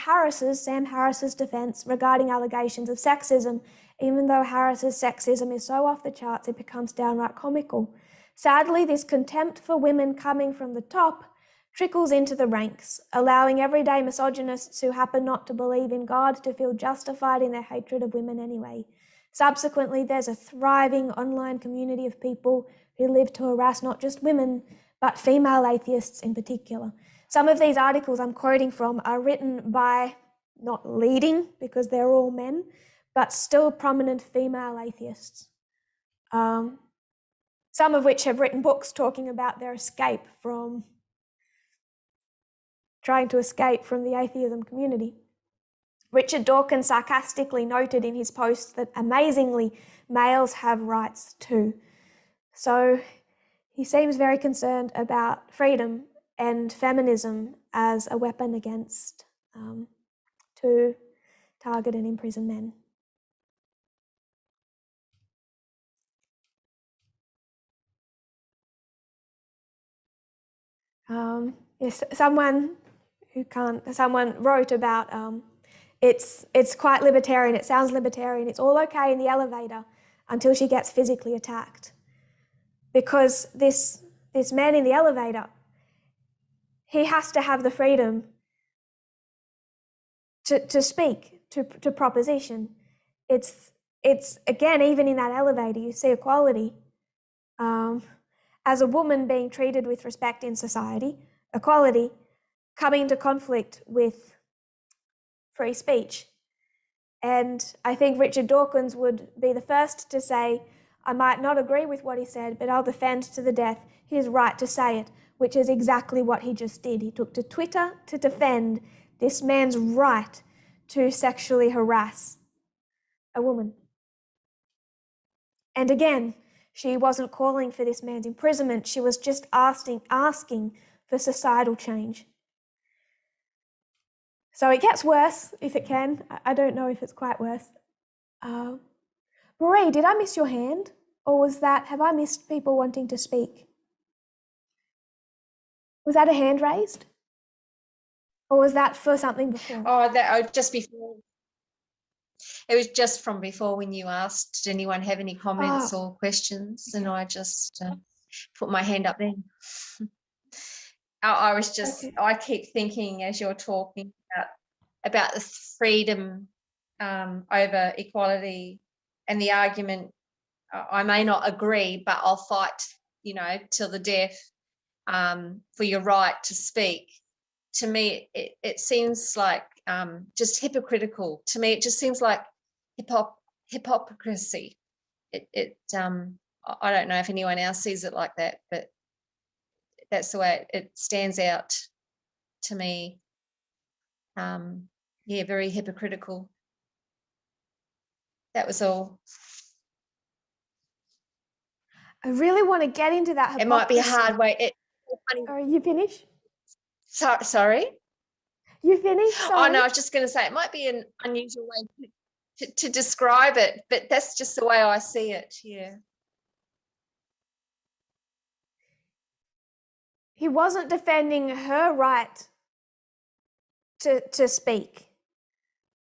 Sam Harris's defense regarding allegations of sexism, even though Harris's sexism is so off the charts it becomes downright comical. Sadly, this contempt for women coming from the top trickles into the ranks, allowing everyday misogynists who happen not to believe in God to feel justified in their hatred of women anyway. Subsequently, there's a thriving online community of people who live to harass not just women, but female atheists in particular. Some of these articles I'm quoting from are written by, not leading, because they're all men, but still prominent female atheists. Some of which have written books talking about their trying to escape from the atheism community. Richard Dawkins sarcastically noted in his post that amazingly, males have rights too. So he seems very concerned about freedom and feminism as a weapon against to target and imprison men. Yes, someone wrote about it's quite libertarian. It sounds libertarian. It's all okay in the elevator until she gets physically attacked, because this man in the elevator, he has to have the freedom to speak, to proposition. It's again, even in that elevator, you see equality. As a woman being treated with respect in society, equality coming into conflict with free speech. And I think Richard Dawkins would be the first to say, I might not agree with what he said, but I'll defend to the death his right to say it, which is exactly what he just did. He took to Twitter to defend this man's right to sexually harass a woman. And again, she wasn't calling for this man's imprisonment. She was just asking for societal change. So it gets worse, if it can. I don't know if it's quite worse. Marie, did I miss your hand? Or have I missed people wanting to speak? Was that a hand raised? Or was that for something before? Just before. It was just from before when you asked, did anyone have any comments or questions? And I just put my hand up then. I was just, I keep thinking as you're talking about the freedom over equality and the argument. I may not agree, but I'll fight, till the death for your right to speak. To me, it seems like just hypocritical. To me, it just seems like hypocrisy. I don't know if anyone else sees it like that, but that's the way it stands out to me. Very hypocritical. That was all. I really want to get into that hypocrisy. It might be a hard way. Are you finished? Sorry? You finished? Sorry. Oh, no, I was just going to say it might be an unusual way to describe it, but that's just the way I see it, yeah. He wasn't defending her right to speak.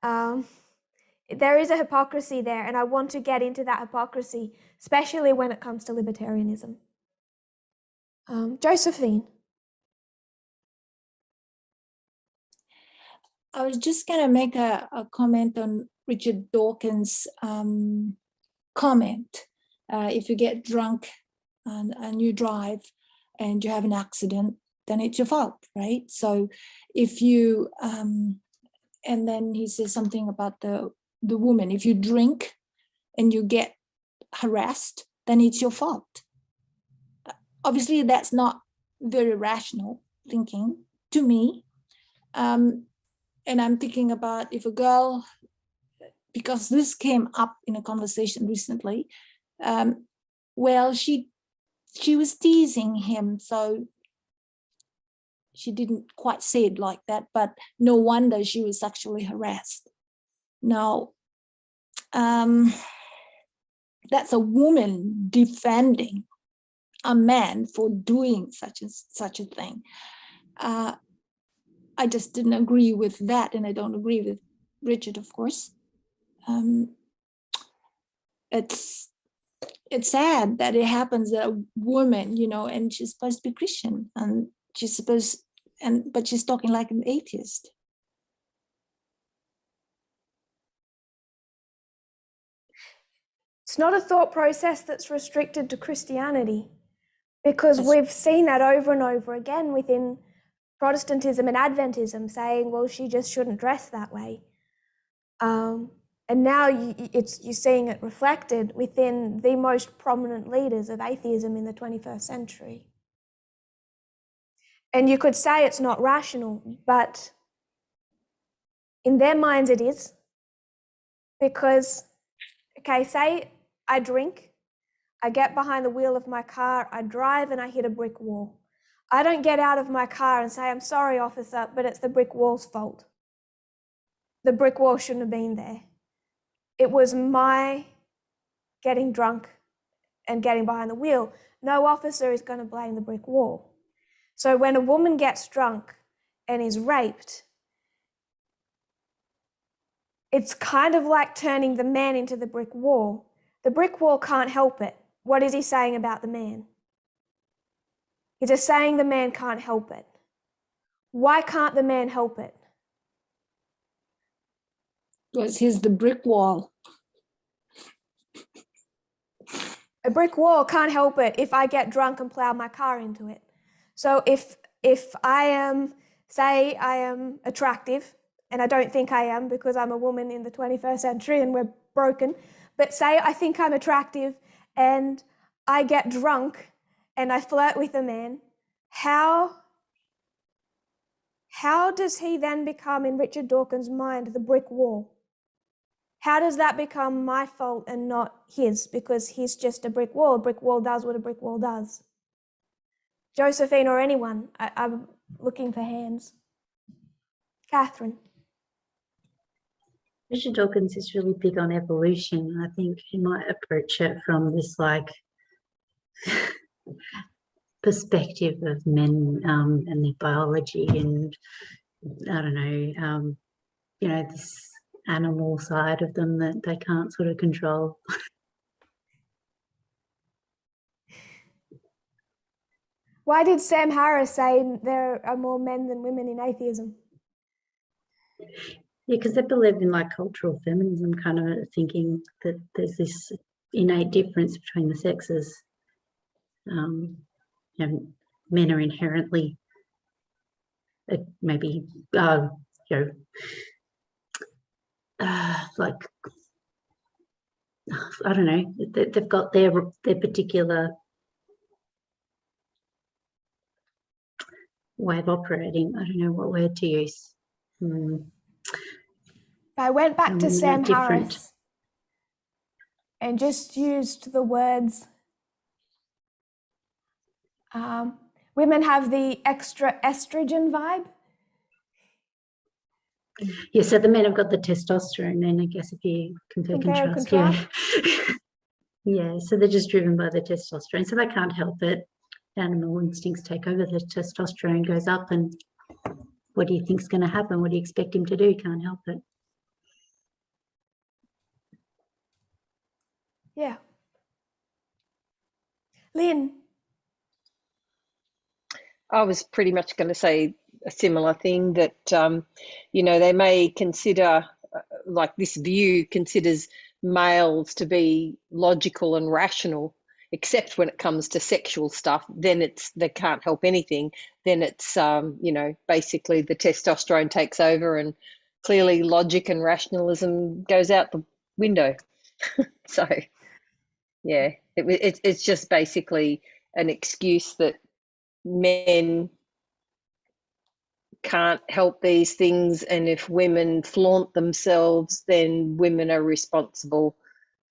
There is a hypocrisy there, and I want to get into that hypocrisy, especially when it comes to libertarianism. Josephine. I was just going to make a comment on Richard Dawkins' comment. If you get drunk and you drive and you have an accident, then it's your fault, right? So if you, and then he says something about the woman, if you drink and you get harassed, then it's your fault. Obviously, that's not very rational thinking to me. And I'm thinking about if a girl, because this came up in a conversation recently, well, she was teasing him, so she didn't quite say it like that, but no wonder she was sexually harassed. Now, that's a woman defending a man for doing such a thing. I just didn't agree with that, and I don't agree with Richard, of course. It's sad that it happens that a woman, and she's supposed to be Christian, and but she's talking like an atheist. It's not a thought process that's restricted to Christianity, because we've seen that over and over again within Protestantism and Adventism, saying, well, she just shouldn't dress that way. And now you're seeing it reflected within the most prominent leaders of atheism in the 21st century. And you could say it's not rational, but in their minds it is. Because, okay, say I drink, I get behind the wheel of my car, I drive and I hit a brick wall. I don't get out of my car and say, I'm sorry, officer, but it's the brick wall's fault. The brick wall shouldn't have been there. It was my getting drunk and getting behind the wheel. No officer is going to blame the brick wall. So when a woman gets drunk and is raped, it's kind of like turning the man into the brick wall. The brick wall can't help it. What is he saying about the man? He's just saying the man can't help it. Why can't the man help it? Because he's the brick wall. A brick wall can't help it if I get drunk and plow my car into it. So if I am, say I am attractive, and I don't think I am because I'm a woman in the 21st century and we're broken, but say I think I'm attractive and I get drunk and I flirt with a man, how does he then become, in Richard Dawkins' mind, the brick wall? How does that become my fault and not his, because he's just a brick wall? A brick wall does what a brick wall does. Josephine or anyone, I'm looking for hands. Catherine. Richard Dawkins is really big on evolution. I think he might approach it from this like perspective of men and their biology, and I don't know, you know, this animal side of them that they can't sort of control. Why did Sam Harris say there are more men than women in atheism? Yeah, because they believe in like cultural feminism, kind of thinking that there's this innate difference between the sexes. And men are inherently maybe you know, like I don't know, they've got their particular way of operating. I don't know what word to use. I went back to Sam different. Harris and just used the words, women have the extra estrogen vibe. Yeah, so the men have got the testosterone, then I guess if you compare Compare and contrast. Yeah. Yeah, so they're just driven by the testosterone, so they can't help it. Animal instincts take over, the testosterone goes up, and what do you think's going to happen? What do you expect him to do? Can't help it. Yeah. Lynn. I was pretty much going to say a similar thing, that, you know, they may consider, like this view considers males to be logical and rational, except when it comes to sexual stuff, then they can't help anything. Then it's, you know, basically the testosterone takes over and clearly logic and rationalism goes out the window. So, yeah, it's just basically an excuse that men can't help these things, and if women flaunt themselves, then women are responsible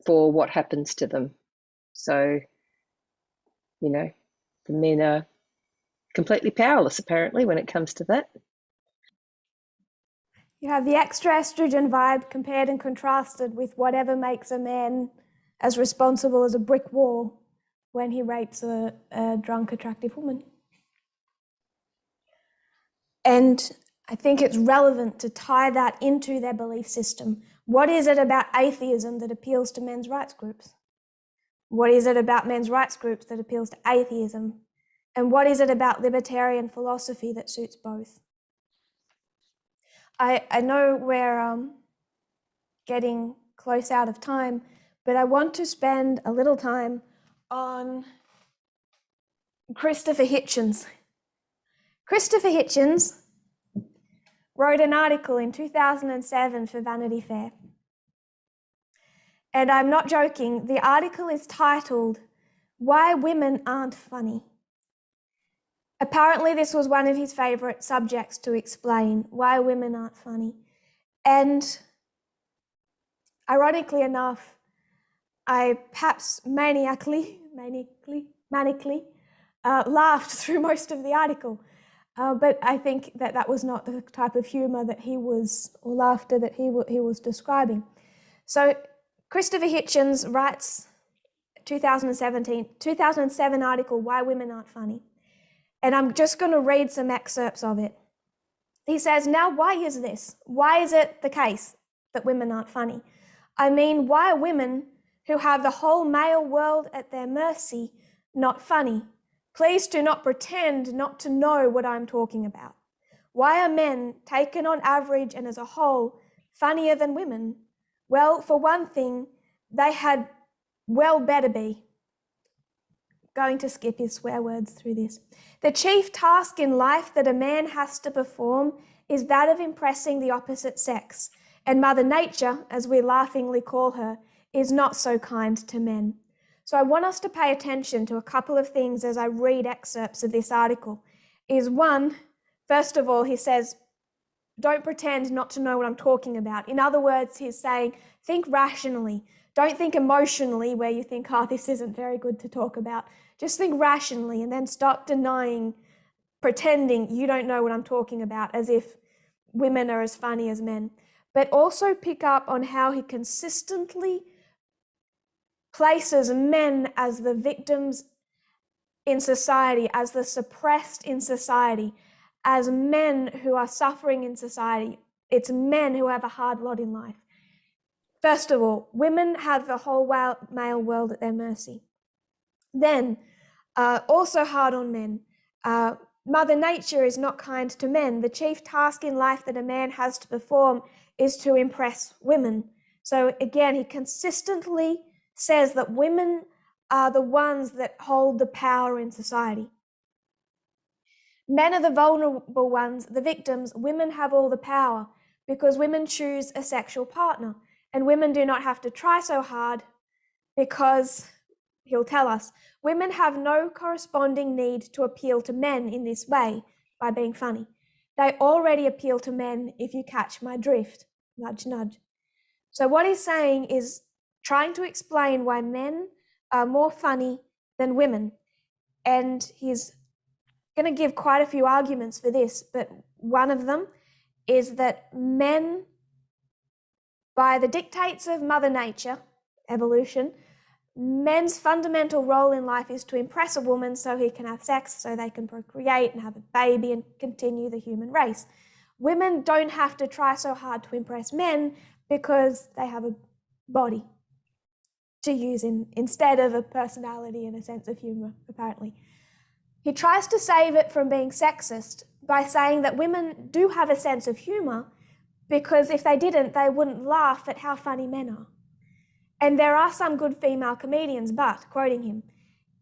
for what happens to them. So, you know, the men are completely powerless apparently when it comes to that. You have the extra estrogen vibe compared and contrasted with whatever makes a man as responsible as a brick wall when he rapes a drunk, attractive woman. And I think it's relevant to tie that into their belief system. What is it about atheism that appeals to men's rights groups? What is it about men's rights groups that appeals to atheism? And what is it about libertarian philosophy that suits both? I know we're getting close out of time, but I want to spend a little time on Christopher Hitchens. Christopher Hitchens wrote an article in 2007 for Vanity Fair. And I'm not joking, the article is titled, "Why Women Aren't Funny." Apparently this was one of his favourite subjects to explain, why women aren't funny. And ironically enough, I perhaps manically laughed through most of the article. But I think that was not the type of humour that he was, or laughter that he was describing. So Christopher Hitchens writes 2007 article, "Why Women Aren't Funny." And I'm just going to read some excerpts of it. He says, now, why is this? Why is it the case that women aren't funny? I mean, why are women who have the whole male world at their mercy not funny? Please do not pretend not to know what I'm talking about. Why are men, taken on average and as a whole, funnier than women? Well, for one thing, they had well better be. Going to skip his swear words through this. The chief task in life that a man has to perform is that of impressing the opposite sex, and Mother Nature, as we laughingly call her, is not so kind to men. So I want us to pay attention to a couple of things as I read excerpts of this article. Is one, first of all, he says, don't pretend not to know what I'm talking about. In other words, he's saying, think rationally. Don't think emotionally where you think, oh, this isn't very good to talk about. Just think rationally and then stop denying, pretending you don't know what I'm talking about, as if women are as funny as men. But also pick up on how he consistently places men as the victims in society, as the suppressed in society, as men who are suffering in society. It's men who have a hard lot in life. First of all, women have the whole male world at their mercy. Then, also hard on men. Mother Nature is not kind to men. The chief task in life that a man has to perform is to impress women. So again, he consistently says that women are the ones that hold the power in society. Men are the vulnerable ones, the victims. Women have all the power because women choose a sexual partner. And women do not have to try so hard because, he'll tell us, women have no corresponding need to appeal to men in this way by being funny. They already appeal to men, if you catch my drift. Nudge, nudge. So what he's saying is trying to explain why men are more funny than women. And he's going to give quite a few arguments for this, but one of them is that men, by the dictates of Mother Nature, evolution, men's fundamental role in life is to impress a woman so he can have sex, so they can procreate and have a baby and continue the human race. Women don't have to try so hard to impress men because they have a body to use instead of a personality and a sense of humor, apparently. He tries to save it from being sexist by saying that women do have a sense of humor, because if they didn't, they wouldn't laugh at how funny men are. And there are some good female comedians, but, quoting him,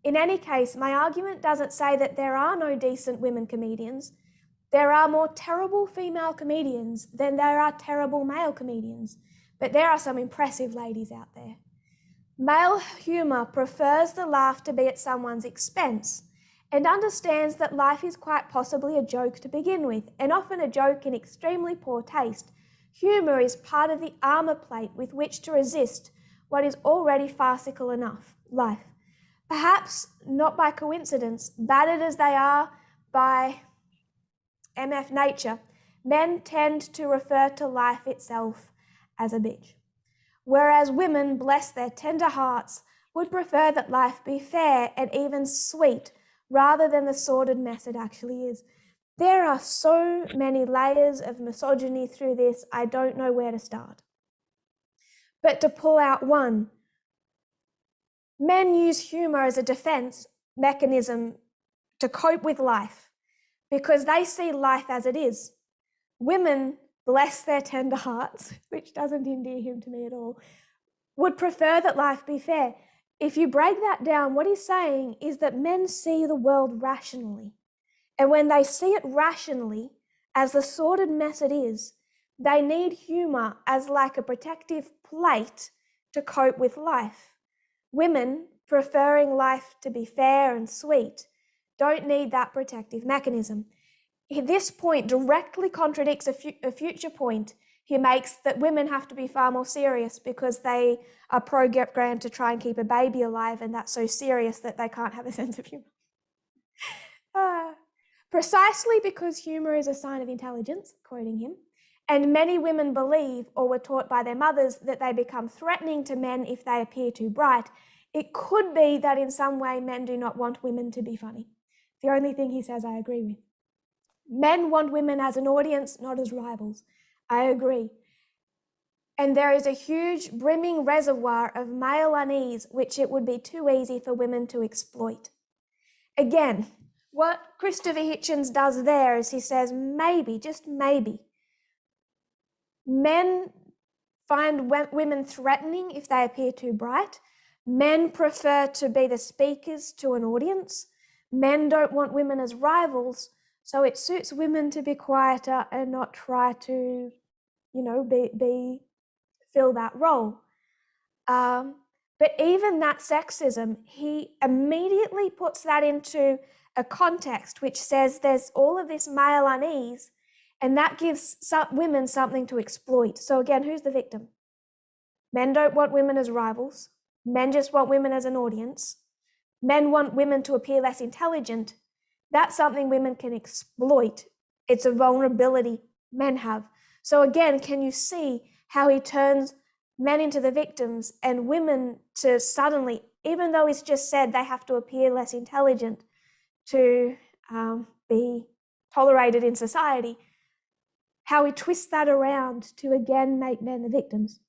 in any case, my argument doesn't say that there are no decent women comedians. There are more terrible female comedians than there are terrible male comedians, but there are some impressive ladies out there. Male humor prefers the laugh to be at someone's expense and understands that life is quite possibly a joke to begin with, and often a joke in extremely poor taste. Humor is part of the armor plate with which to resist what is already farcical enough, life. Perhaps not by coincidence, battered as they are by MF nature, men tend to refer to life itself as a bitch. Whereas women, bless their tender hearts, would prefer that life be fair and even sweet, rather than the sordid mess it actually is. There are so many layers of misogyny through this, I don't know where to start. But to pull out one, men use humor as a defense mechanism to cope with life because they see life as it is. Women, bless their tender hearts, which doesn't endear him to me at all, would prefer that life be fair. If you break that down, what he's saying is that men see the world rationally. And when they see it rationally, as the sordid mess it is, they need humor as like a protective plate to cope with life. Women, preferring life to be fair and sweet, don't need that protective mechanism. This point directly contradicts a future point he makes that women have to be far more serious because they are programmed to try and keep a baby alive, and that's so serious that they can't have a sense of humor. Precisely because humor is a sign of intelligence, quoting him, and many women believe or were taught by their mothers that they become threatening to men if they appear too bright, it could be that in some way men do not want women to be funny. The only thing he says I agree with. Men want women as an audience, not as rivals. I agree. And there is a huge brimming reservoir of male unease, which it would be too easy for women to exploit. Again, what Christopher Hitchens does there is he says, maybe, just maybe, men find women threatening if they appear too bright. Men prefer to be the speakers to an audience. Men don't want women as rivals, so it suits women to be quieter and not try to, fill that role. But even that sexism, he immediately puts that into a context which says there's all of this male unease, and that gives women something to exploit. So again, who's the victim? Men don't want women as rivals. Men just want women as an audience. Men want women to appear less intelligent. That's something women can exploit. It's a vulnerability men have. So again, can you see how he turns men into the victims and women to suddenly, even though he's just said they have to appear less intelligent to be tolerated in society, how he twists that around to again make men the victims.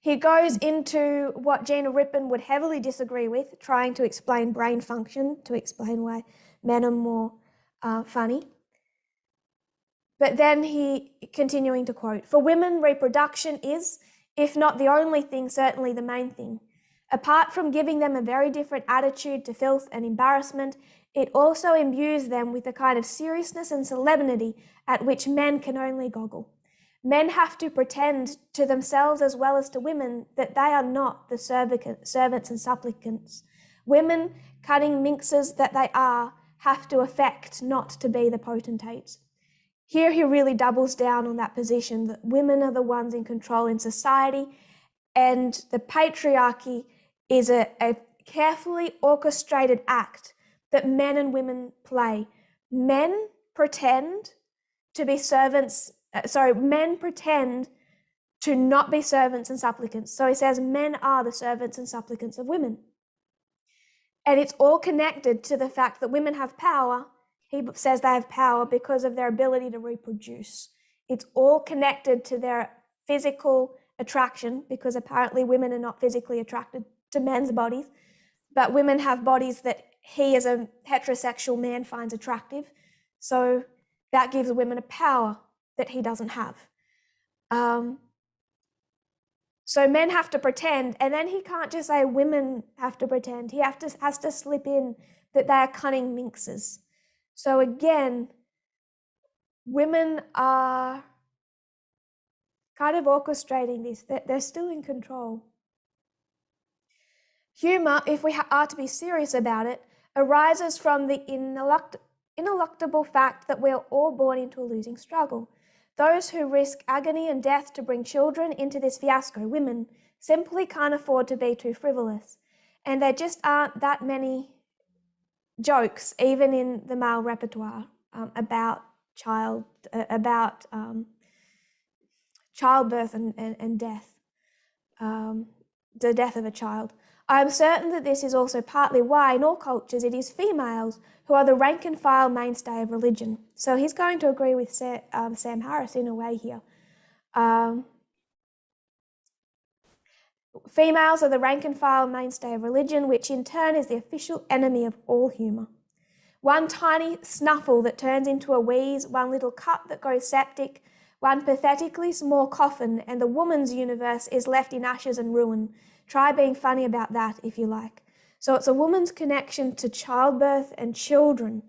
He goes into what Gina Rippon would heavily disagree with, trying to explain brain function, to explain why men are more funny. But then he, continuing to quote, for women, reproduction is, if not the only thing, certainly the main thing. Apart from giving them a very different attitude to filth and embarrassment, it also imbues them with a kind of seriousness and solemnity at which men can only goggle. Men have to pretend to themselves as well as to women that they are not the servants and supplicants. Women, cunning minxes that they are, have to affect not to be the potentates. Here he really doubles down on that position that women are the ones in control in society, and the patriarchy is a carefully orchestrated act that men and women play. Men pretend to be servants, men pretend to not be servants and supplicants. So he says men are the servants and supplicants of women. And it's all connected to the fact that women have power. He says they have power because of their ability to reproduce. It's all connected to their physical attraction, because apparently women are not physically attracted to men's bodies, but women have bodies that he as a heterosexual man finds attractive. So that gives women a power that he doesn't have. So men have to pretend, and then he can't just say women have to pretend. He has to slip in that they are cunning minxes. So again, women are kind of orchestrating this. They're still in control. Humour, if we are to be serious about it, arises from the ineluctable fact that we are all born into a losing struggle. Those who risk agony and death to bring children into this fiasco, women, simply can't afford to be too frivolous. And there just aren't that many jokes, even in the male repertoire, about childbirth and death, the death of a child. I am certain that this is also partly why in all cultures it is females who are the rank and file mainstay of religion. So he's going to agree with Sam Harris in a way here. Females are the rank and file mainstay of religion, which in turn is the official enemy of all humour. One tiny snuffle that turns into a wheeze, one little cut that goes septic, one pathetically small coffin, and the woman's universe is left in ashes and ruin. Try being funny about that if you like. So it's a woman's connection to childbirth and children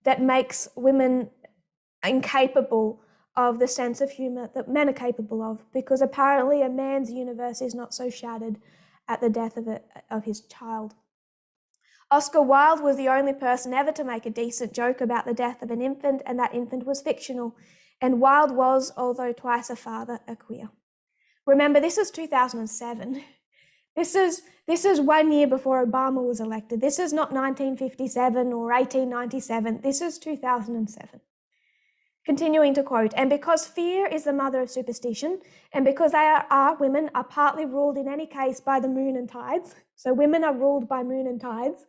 that makes women incapable of the sense of humour that men are capable of, because apparently a man's universe is not so shattered at the death of his child. Oscar Wilde was the only person ever to make a decent joke about the death of an infant, and that infant was fictional. And Wilde was, although twice a father, a queer. Remember, this is 2007. This is 1 year before Obama was elected. This is not 1957 or 1897. This is 2007. Continuing to quote, and because fear is the mother of superstition, and because women are partly ruled in any case by the moon and tides, so women are ruled by moon and tides,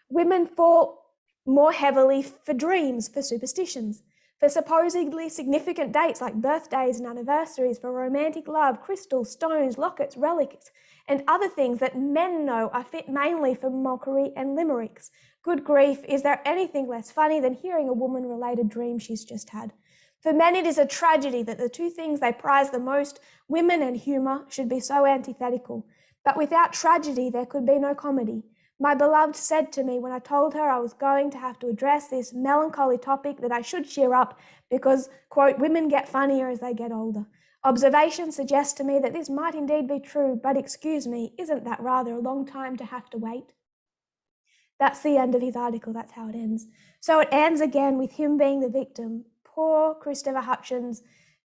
Women fall more heavily for dreams, for superstitions, for supposedly significant dates like birthdays and anniversaries, for romantic love, crystals, stones, lockets, relics, and other things that men know are fit mainly for mockery and limericks. Good grief, is there anything less funny than hearing a woman relate a dream she's just had? For men, it is a tragedy that the two things they prize the most, women and humour, should be so antithetical. But without tragedy, there could be no comedy. My beloved said to me when I told her I was going to have to address this melancholy topic that I should cheer up because, quote, women get funnier as they get older. Observation suggests to me that this might indeed be true, but excuse me, isn't that rather a long time to have to wait? That's the end of his article, that's how it ends. So it ends again with him being the victim. Poor Christopher Hitchens,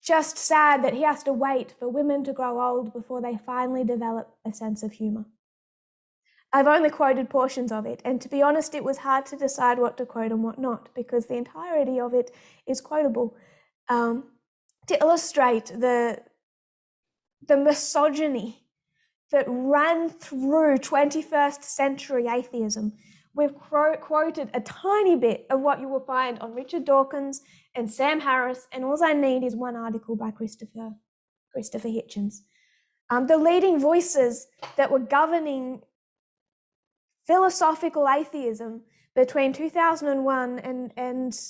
just sad that he has to wait for women to grow old before they finally develop a sense of humour. I've only quoted portions of it, and to be honest, it was hard to decide what to quote and what not, because the entirety of it is quotable. To illustrate the misogyny that ran through 21st century atheism, we've quoted a tiny bit of what you will find on Richard Dawkins and Sam Harris, and all I need is one article by Christopher Hitchens. The leading voices that were governing philosophical atheism between 2001 and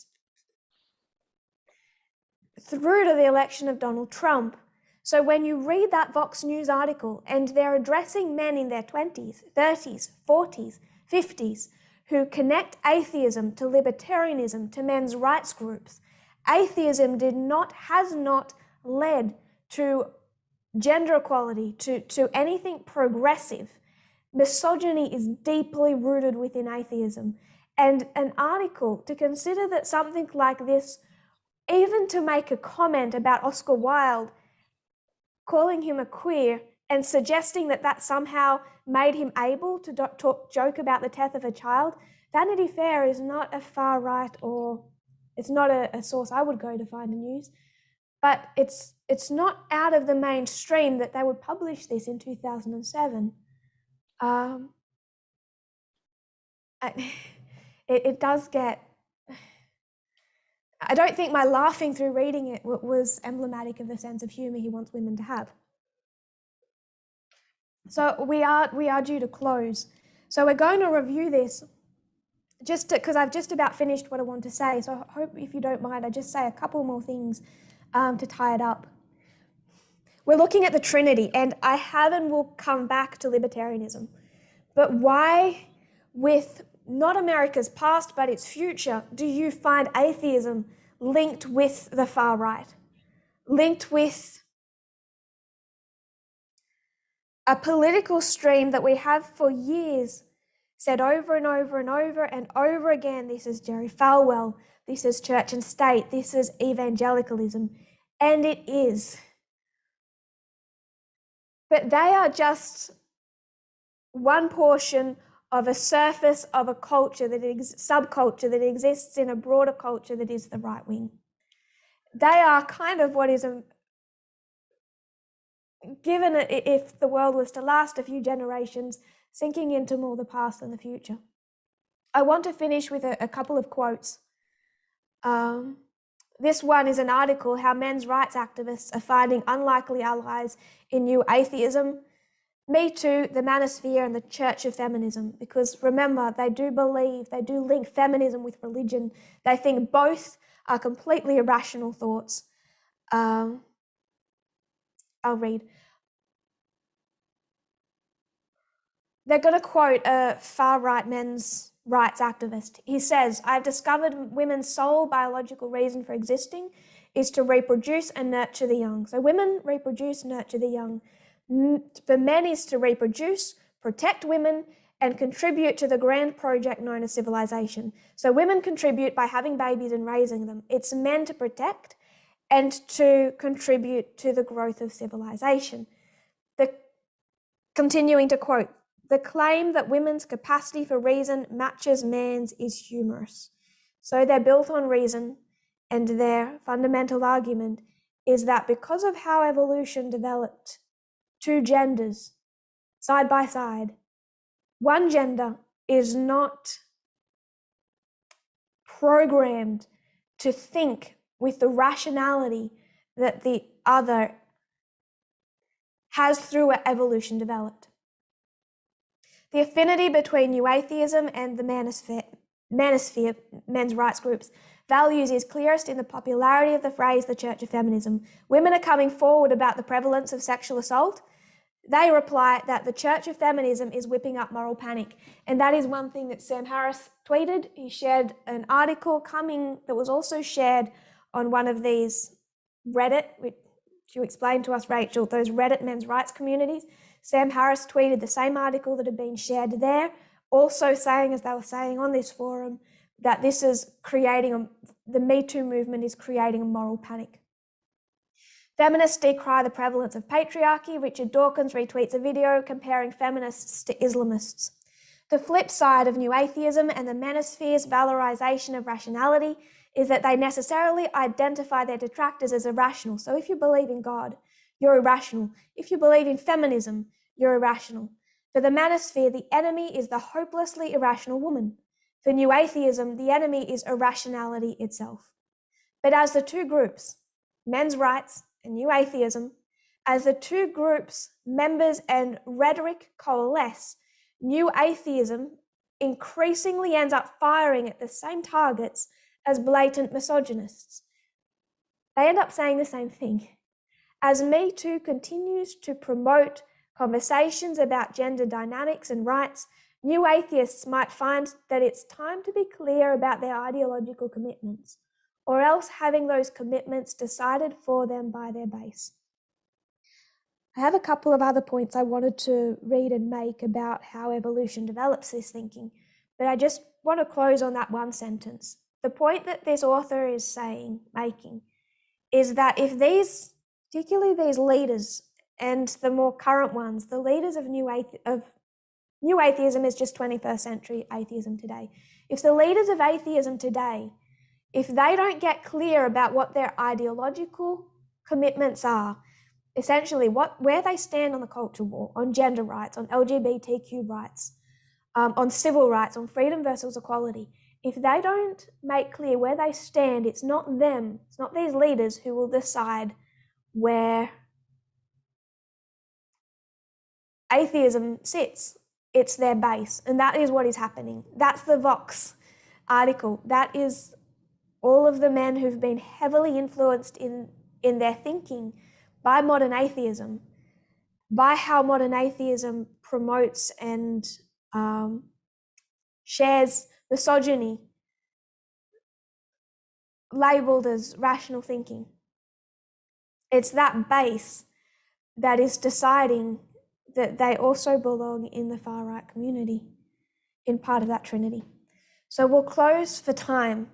through to the election of Donald Trump. So when you read that Vox News article and they're addressing men in their 20s, 30s, 40s, 50s who connect atheism to libertarianism, to men's rights groups, atheism has not led to gender equality, to anything progressive. Misogyny is deeply rooted within atheism. And an article to consider that something like this, even to make a comment about Oscar Wilde, calling him a queer and suggesting that that somehow made him able to joke about the death of a child, Vanity Fair is not a far right, or it's not a source I would go to find the news, but it's not out of the mainstream that they would publish this in 2007. It does get, I don't think my laughing through reading it was emblematic of the sense of humour he wants women to have. So we are due to close. So we're going to review this just because I've just about finished what I want to say. So I hope, if you don't mind, I just say a couple more things to tie it up. We're looking at the Trinity, and I have and will come back to libertarianism. But why, with not America's past, but its future, do you find atheism linked with the far right? Linked with a political stream that we have for years said over and over and over and over again, this is Jerry Falwell, this is church and state, this is evangelicalism, and it is. But they are just one portion of a surface of a culture subculture that exists in a broader culture that is the right wing. They are kind of what is given if the world was to last a few generations, sinking into more the past than the future. I want to finish with a couple of quotes. This one is an article, How Men's Rights Activists Are Finding Unlikely Allies in New Atheism, Me Too, the Manosphere, and the Church of Feminism. Because remember, they do link feminism with religion. They think both are completely irrational thoughts. I'll read. They're going to quote a far-right men's rights activist. He says, I've discovered women's sole biological reason for existing is to reproduce and nurture the young. So women reproduce, nurture the young. For men is to reproduce, protect women, and contribute to the grand project known as civilization. So women contribute by having babies and raising them. It's men to protect and to contribute to the growth of civilization. Continuing to quote, the claim that women's capacity for reason matches man's is humorous. So they're built on reason, and their fundamental argument is that because of how evolution developed two genders side by side, one gender is not programmed to think with the rationality that the other has through evolution developed. The affinity between New Atheism and the manosphere, men's rights groups, values is clearest in the popularity of the phrase, the Church of Feminism. Women are coming forward about the prevalence of sexual assault. They reply that the Church of Feminism is whipping up moral panic. And that is one thing that Sam Harris tweeted. He shared an article that was also shared on one of these Reddit, which you explained to us, Rachel, those Reddit men's rights communities. Sam Harris tweeted the same article that had been shared there, also saying, as they were saying on this forum, that this is the Me Too movement is creating a moral panic. Feminists decry the prevalence of patriarchy. Richard Dawkins retweets a video comparing feminists to Islamists. The flip side of New Atheism and the manosphere's valorization of rationality is that they necessarily identify their detractors as irrational. So if you believe in God, you're irrational. If you believe in feminism, you're irrational. For the manosphere, the enemy is the hopelessly irrational woman. For New Atheism, the enemy is irrationality itself. But as the two groups, men's rights and New Atheism, as the two groups' members and rhetoric coalesce, New Atheism increasingly ends up firing at the same targets as blatant misogynists. They end up saying the same thing. As Me Too continues to promote conversations about gender dynamics and rights, New Atheists might find that it's time to be clear about their ideological commitments, or else having those commitments decided for them by their base. I have a couple of other points I wanted to read and make about how evolution develops this thinking, but I just want to close on that one sentence. The point that this author is making, is that if particularly these leaders and the more current ones, the leaders of New Atheism is just 21st century atheism today. If the leaders of atheism today, if they don't get clear about what their ideological commitments are, essentially where they stand on the culture war, on gender rights, on LGBTQ rights, on civil rights, on freedom versus equality, if they don't make clear where they stand, it's not them, it's not these leaders who will decide where atheism sits. It's their base, and that is what is happening. That's the Vox article. That is all of the men who've been heavily influenced in their thinking by modern atheism, by how modern atheism promotes and shares misogyny, labeled as rational thinking. It's that base that is deciding that they also belong in the far right community, in part of that trinity. So we'll close for time,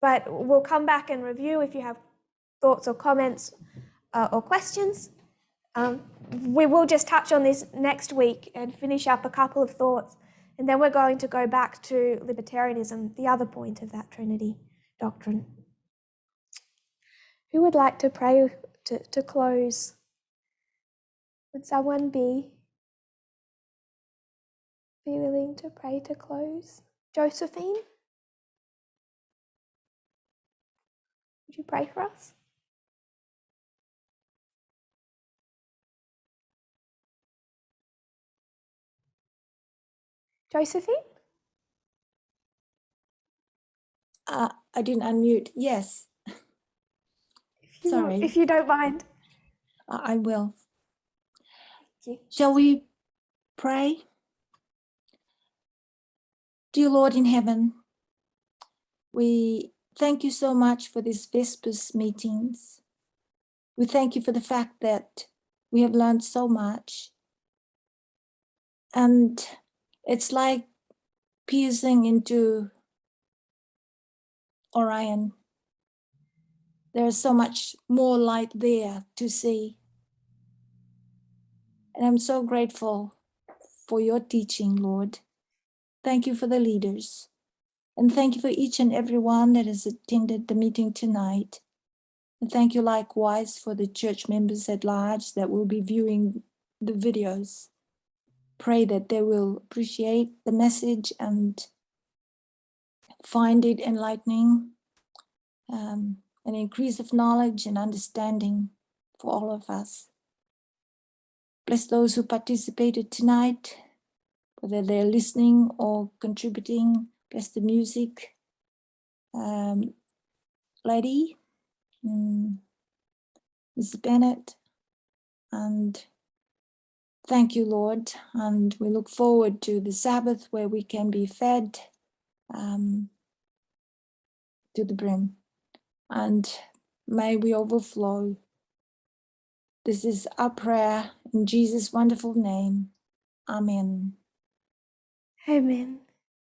but we'll come back and review if you have thoughts or comments or questions. We will just touch on this next week and finish up a couple of thoughts, and then we're going to go back to libertarianism, the other point of that trinity doctrine. Who would like to pray to close? Would someone be willing to pray to close? Josephine? Would you pray for us? Josephine? I didn't unmute. Yes. Sorry. If you don't mind. I will. Thank you. Shall we pray? Dear Lord in heaven, we thank you so much for these Vespers meetings. We thank you for the fact that we have learned so much. And it's like piercing into Orion. There's so much more light there to see. And I'm so grateful for your teaching, Lord. Thank you for the leaders. And thank you for each and every one that has attended the meeting tonight. And thank you likewise for the church members at large that will be viewing the videos. Pray that they will appreciate the message and find it enlightening, an increase of knowledge and understanding for all of us. Bless those who participated tonight, whether they're listening or contributing. Bless the music. Lady, Mrs. Bennett, and thank you, Lord. And we look forward to the Sabbath where we can be fed to the brim. And may we overflow. This is our prayer in Jesus' wonderful name. Amen. Amen.